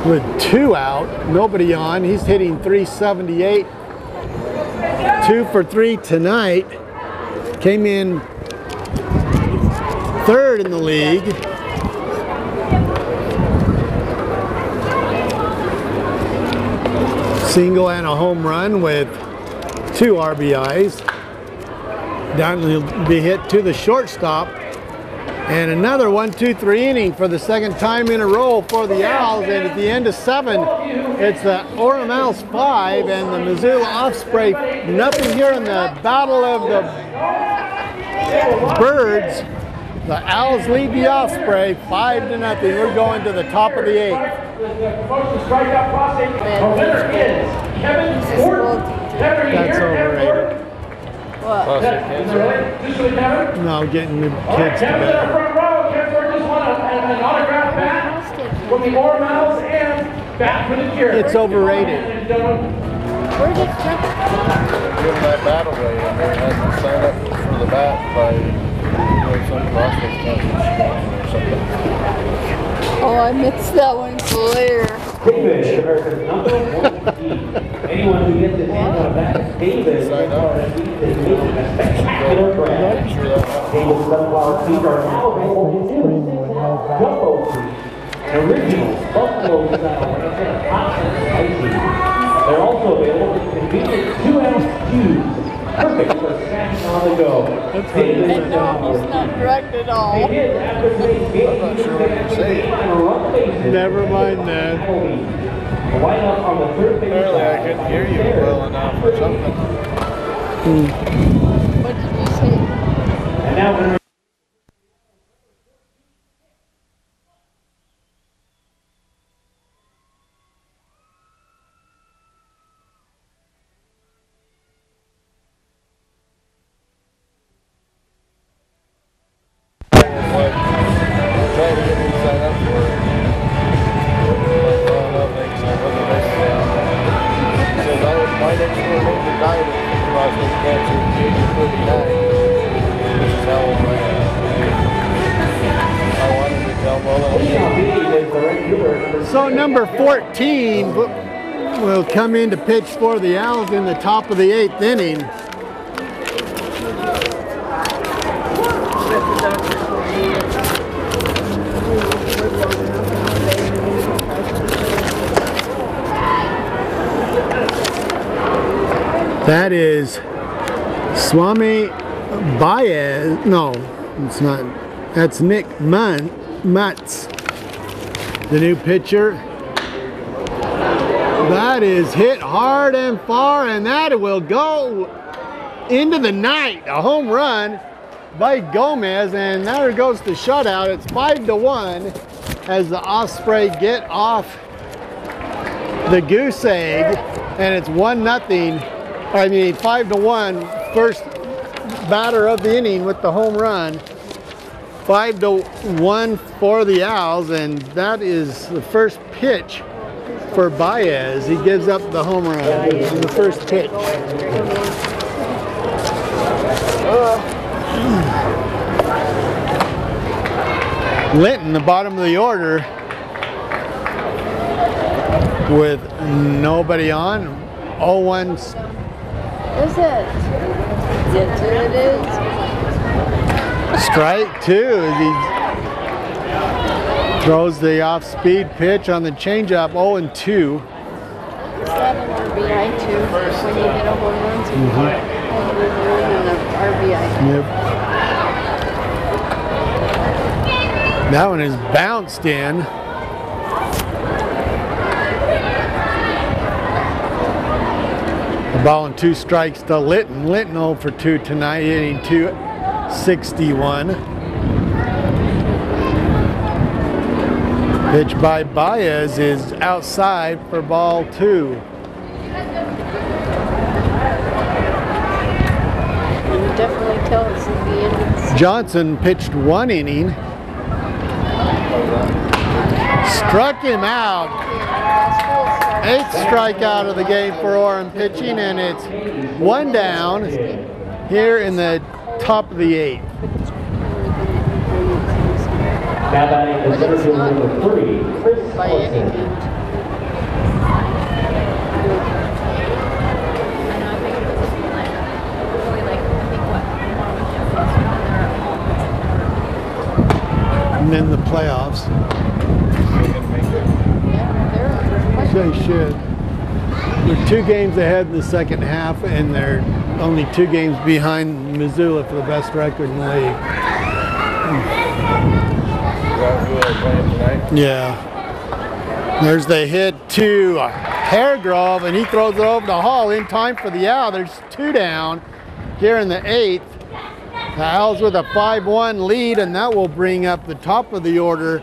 with 2 out, nobody on. He's hitting 378, 2 for 3 tonight. Came in 3rd in the league. Single and a home run with 2 RBIs. Down will be hit to the shortstop. And another 1-2-3 inning for the 2nd time in a row for the Owls. And at the end of 7, it's the Orem Owls 5 and the Missoula Osprey nothing here in the Battle of the Birds. The Owls lead the Osprey 5-0. We're going to the top of the 8th. That's overrated. What? No, getting the kids to bed. An autograph bat from the Orem Owls and bat for the cure. It's overrated. Where's it from? Give them that bat away, and they had to sign up for the bat by doing some prospect championship or something. Oh, I missed that one clear. David, America's number 1 team. Anyone who gets his hands on a bat, David is making a spectacular grab. David's sunflower seeds are now available in Jumbo Fruit, an original buffalo style and hot and spicy. They're also available in convenient 2-ounce cubes, perfect for snacking on the go. David is not correct at all. I'm not sure what you're saying. Never mind that. Apparently I couldn't hear you well enough or something. What did you say? And now we're Trying to get me to sign up for it. Says my next door neighbor died of prostate cancer at the age of 39. This is how old I am. I wanted to tell them all. So number 14 will come in to pitch for the Owls in the top of the 8th inning. That is Swami Baez, no, it's not. That's Nick Mutz, the new pitcher. That is hit hard and far, and that will go into the night. A home run by Gomez, and there goes the shutout. It's 5-1 as the Osprey get off the goose egg, and it's 1-0. I mean 5-1. First batter of the inning with the home run. 5-1 for the Owls, and that is the first pitch for Baez. He gives up the home run in the first pitch. Linton, the bottom of the order, with nobody on. 0-1. Is it? Yes, it is. Strike two. He throws the off-speed pitch on the changeup. 0-2. Is that an RBI too? When you hit a home run, so you get an RBI. Yep. That one is bounced in. A ball and 2 strikes to Litton. Litton 0 for 2 tonight, hitting .261. Pitch by Baez is outside for ball 2. You definitely tell it's at the end of the season. Johnson pitched 1 inning. Struck him out. 8th strikeout of the game for Orem pitching, and it's 1 down here in the top of the 8th. Now batting is center fielder number 3, Chris Ellison. And then the playoffs. They should. They're 2 games ahead in the second half, and they're only 2 games behind Missoula for the best record in the league. Yeah. There's the hit to Hairgrove, and he throws it over the Hall in time for the out. There's 2 down here in the 8th. The Owls with a 5-1 lead, and that will bring up the top of the order,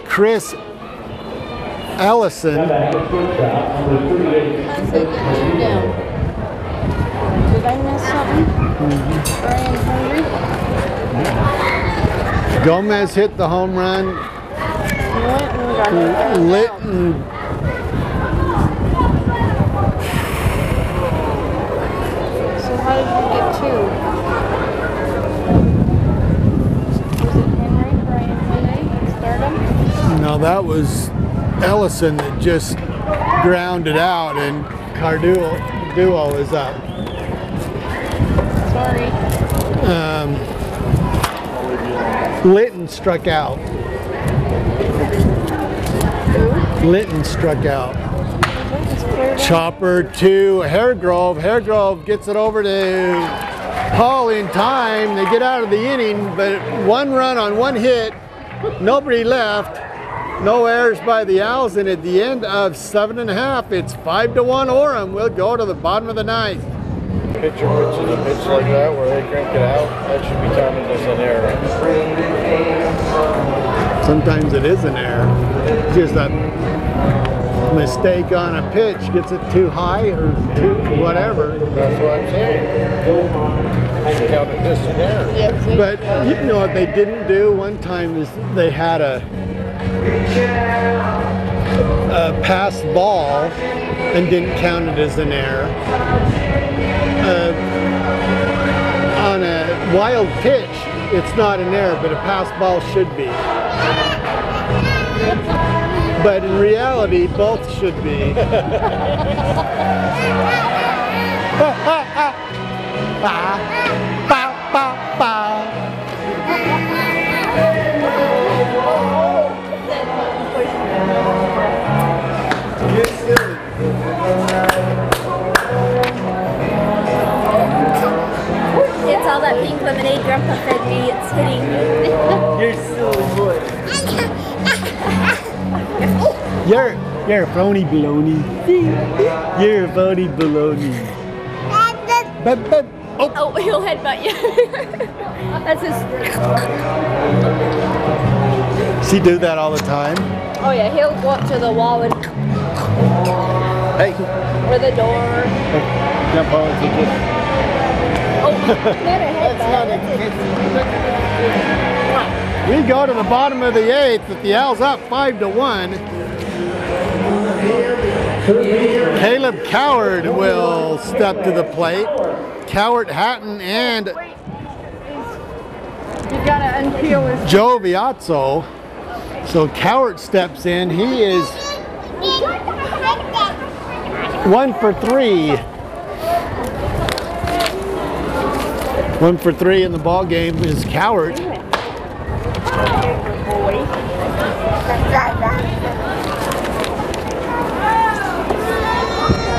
Chris Ellison. Did I miss something? Brian Henry? Gomez hit the home run. Litton. So how did you get 2? Was it Henry? Brian Henry? Stardom? No, that was Ellison that just grounded out, and Carduo is up. Sorry. Litton struck out. Litton struck out. Chopper to Hairgrove. Hairgrove gets it over to Hall in time. They get out of the inning, but 1 run on 1 hit. Nobody left. No errors by the Owls, and at the end of 7.5, it's 5-1 Orem. We'll go to the bottom of the 9th. Pitcher pitches a pitch like that where they crank it out, that should be counted as an error. Sometimes it is an error. It's just a mistake on a pitch, gets it too high or too whatever. That's what I'm saying. They counted this an error. But you know what they didn't do one time is they had a pass ball and didn't count it as an error. On a wild pitch, it's not an error, but a pass ball should be. But in reality, both should be. It's all that pink Grandpa fed me. It's hitting. You're silly boy. You're a phony baloney. You're a phony baloney. Oh, he'll headbutt you. That's his. Does he do that all the time? Oh yeah, he'll go up to the wall and. Hey. Or the door. Grandpa, it's a gift. Oh, not a headbutt. We go to the bottom of the 8th with the Owls up 5-1. Caleb Coward will step to the plate. Coward, Hatton, and You gotta unpeel his. Joe Viazzo. So Coward steps in. He is 1 for 3. 1 for 3 in the ball game is Coward.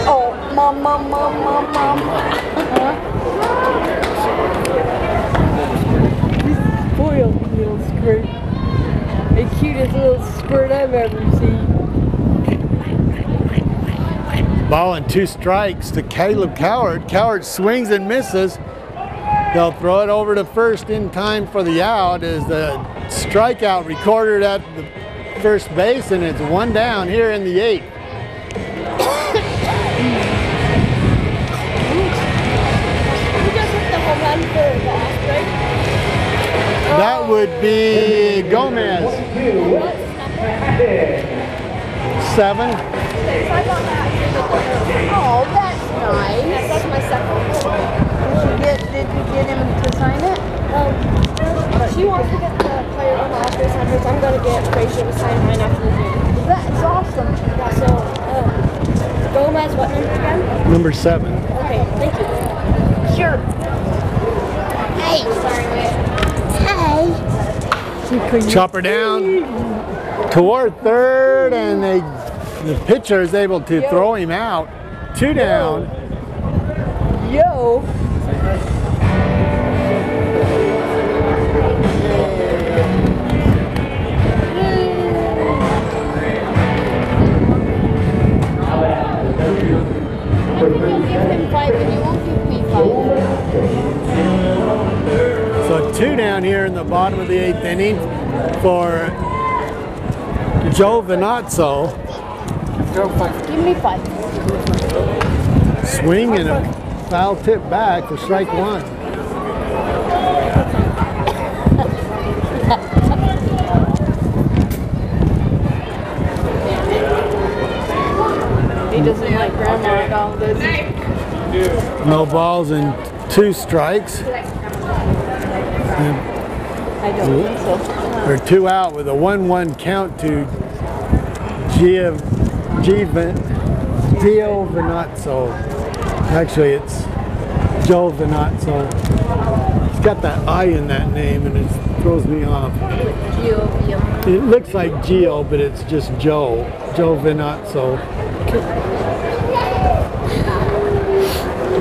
Oh, mom. Spoiled little squirt. The cutest little squirt I've ever seen. Ball and 2 strikes to Caleb Coward. Coward swings and misses. They'll throw it over to first in time for the out as the strikeout recorded at the first base, and it's 1 down here in the 8th. Who just hit the home run for the Astros? That would be Gomez. 7. Oh, that's nice. That's my second. Did you get him to sign it? She wants to get the player on the office address. I'm going to get Frazier to sign mine after the game. That's awesome. Yeah, so, Gomez, what number again? Number 7. Okay, thank you. Sure. Hey. Sorry, wait. Hey. Chopper down toward third, and the pitcher is able to throw him out. 2 down. Yo. So 2 down here in the bottom of the 8th inning for Joe Venazzo. Give me 5. Swing and a foul tip back for strike 1. He doesn't like grandma at all, does he? No balls and 2 strikes. I don't think so. Or 2 out with a 1-1 count to Gio Venazzo. Actually, it's Joe Venazzo. He's got that I in that name, and it throws me off. It looks like Gio, but it's just Joe. Joe Venazzo.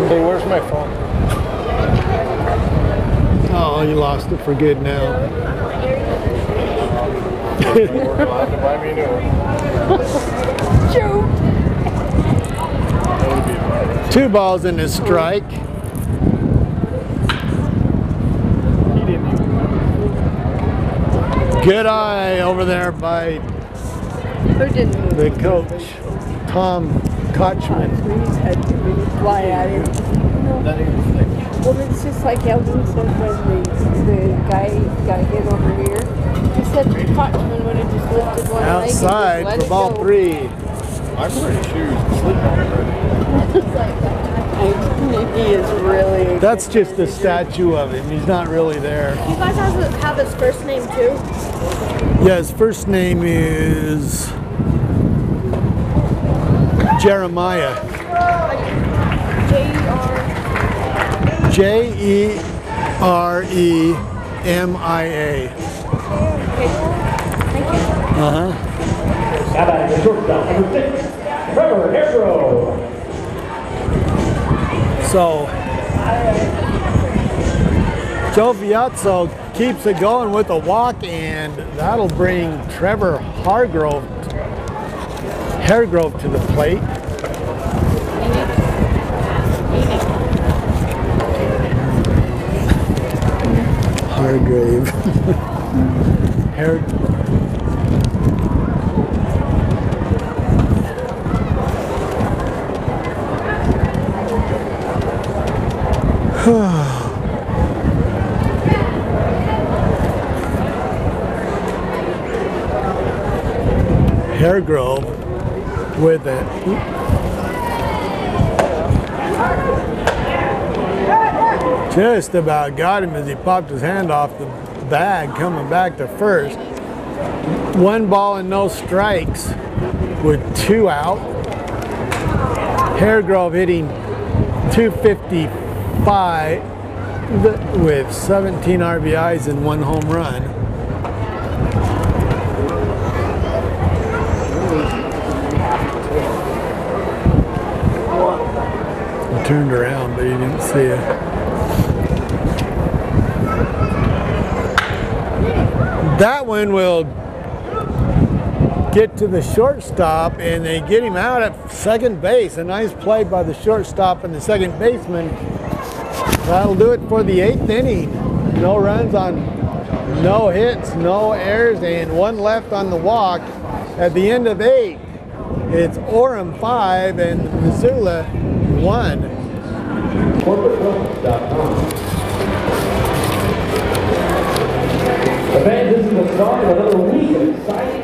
Hey, where's my phone? Oh, you lost it for good now. Buy me a new one. Joe. 2 balls and a strike. Good eye over there by the coach, Tom Kochman. He's had to really fly at him. Well, it's just like Elvin said when the guy got hit over here. He said Kochman would have just lifted one Outside leg and for ball 3. I'm pretty sure he's sleeping already. He is really. That's just a statue of him. He's not really there. You guys have his first name too? Yeah, his first name is Jeremiah. Jeremia. Uh-huh. Now back to shortstop, number 6, Trevor Harrow. So, Gioviazzo keeps it going with a walk, and that'll bring Trevor Haregrove to the plate. Hargrave. Haregrove with it. Just about got him as he popped his hand off the bag coming back to first. 1 ball and no strikes with 2 out. Haregrove hitting .255 with 17 RBIs and 1 home run. He turned around, but he didn't see it. That one will get to the shortstop, and they get him out at second base. A nice play by the shortstop and the second baseman. That'll do it for the 8th inning. No runs on no hits, no errors, and 1 left on the walk. At the end of 8, it's Orem 5 and Missoula 1. Fans, this is the start of another week of exciting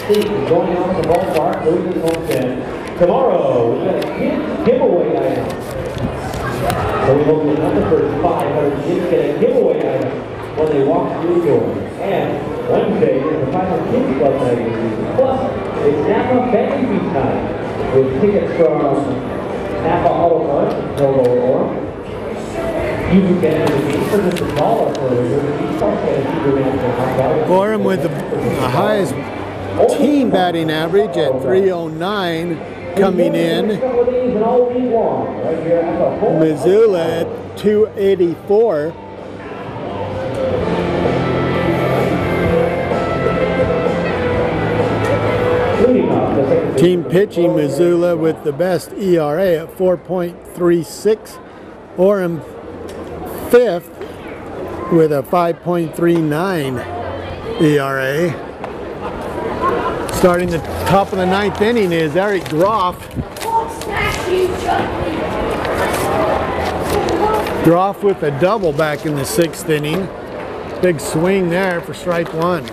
things going on at the ballpark, Louisville homestead. Tomorrow, we've got a kids giveaway item. So we hope the number for 500 kids get a giveaway item when they walk through the door. And Wednesday is the final kids club night. Plus, it's Napa Family Feast night with tickets from Napa Auto Parts and Provo or you can get the game for just $1 for Orem with the highest team batting average at 309 coming in. Missoula at 284. Team pitching Missoula with the best ERA at 4.36. Orem 5th with a 5.39 ERA. Starting the top of the 9th inning is Eric Groff. Groff with a double back in the 6th inning. Big swing there for strike 1.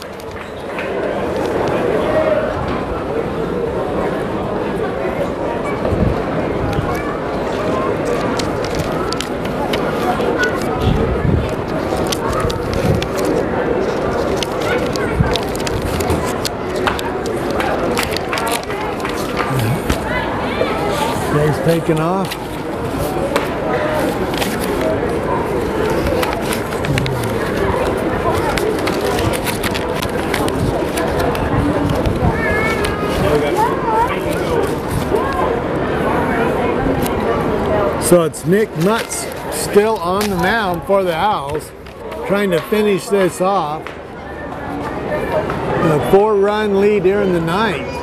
Taking off. So it's Nick Nutz still on the mound for the Owls, trying to finish this off. A 4-run lead here in the 9th.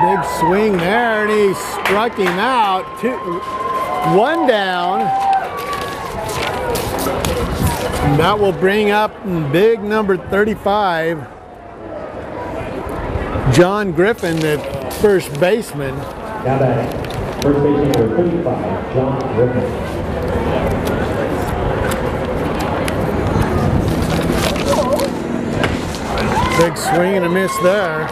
Big swing there, and he struck him out. 1 down. And that will bring up big number 35, John Griffin, the first baseman. Now that first baseman number 35, John Griffin. Big swing and a miss there.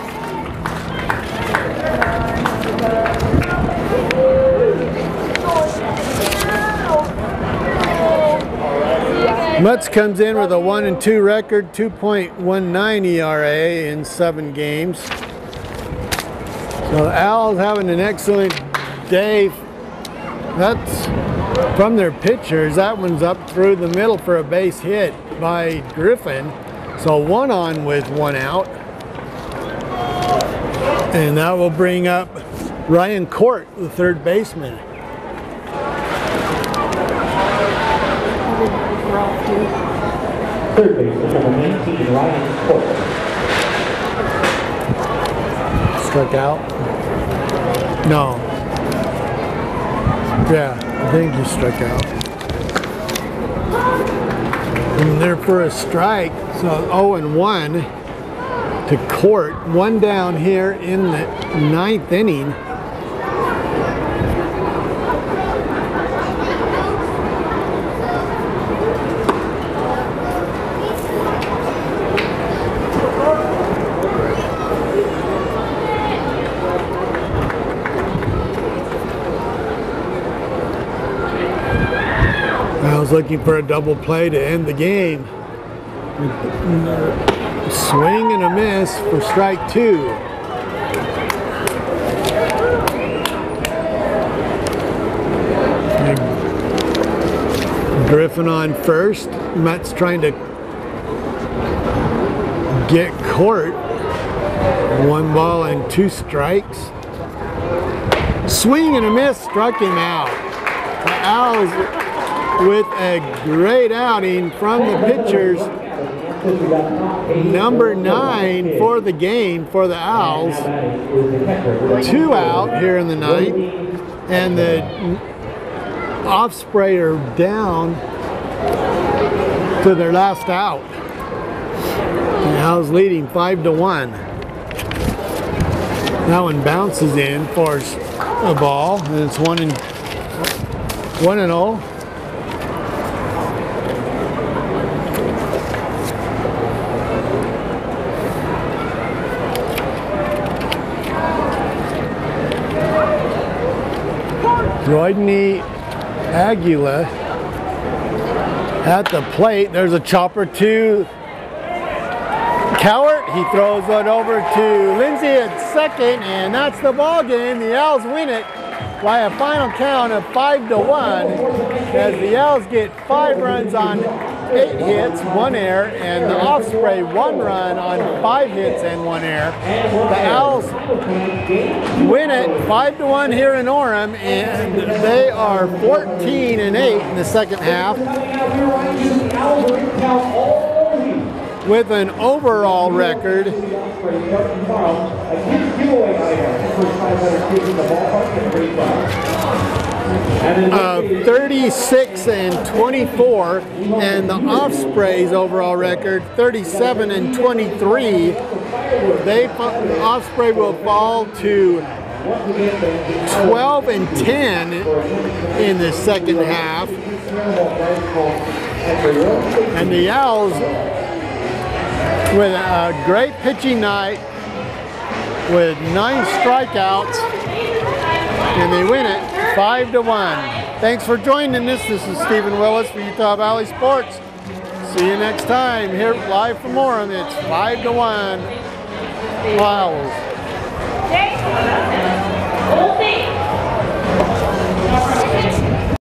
Mutz comes in with a 1-2 record, 2.19 ERA in 7 games. So the Owls having an excellent day. That's from their pitchers. That one's up through the middle for a base hit by Griffin. So 1 on with 1 out. And that will bring up Ryan Court, the third baseman. Third baseman, number 19, Ryan Court. Struck out? No. Yeah, I think he struck out. And there for a strike, so 0-1 to Court. One down here in the ninth inning. I was looking for a double play to end the game. Swing and a miss for strike 2. Griffin on first. Matt's trying to get Court. 1 ball and 2 strikes. Swing and a miss, struck him out. The Owls with a great outing from the pitchers. Number 9 for the game for the Owls. 2 out here in the ninth. And the Osprey are down to their last out. The Owls leading 5-1. That one bounces in for a ball, and it's 1-0. Rodney Aguila at the plate. There's a chopper to Cowart. He throws it over to Lindsay at second, and that's the ball game. The Owls win it by a final count of 5-1, as the Owls get 5 runs on 8 hits, 1 error, and the Osprey 1 run on 5 hits and 1 error. The Owls win it 5-1 here in Orem, and they are 14-8 in the second half, with an overall record of 36-24, and the Osprey's overall record 37-23. Osprey will fall to 12-10 in the second half, and the Owls with a great pitching night with 9 strikeouts, and they win it 5-1. Thanks for joining us. This is Stephen Willis for Utah Valley Sports. See you next time here live from Orem. It's 5-1 Owls.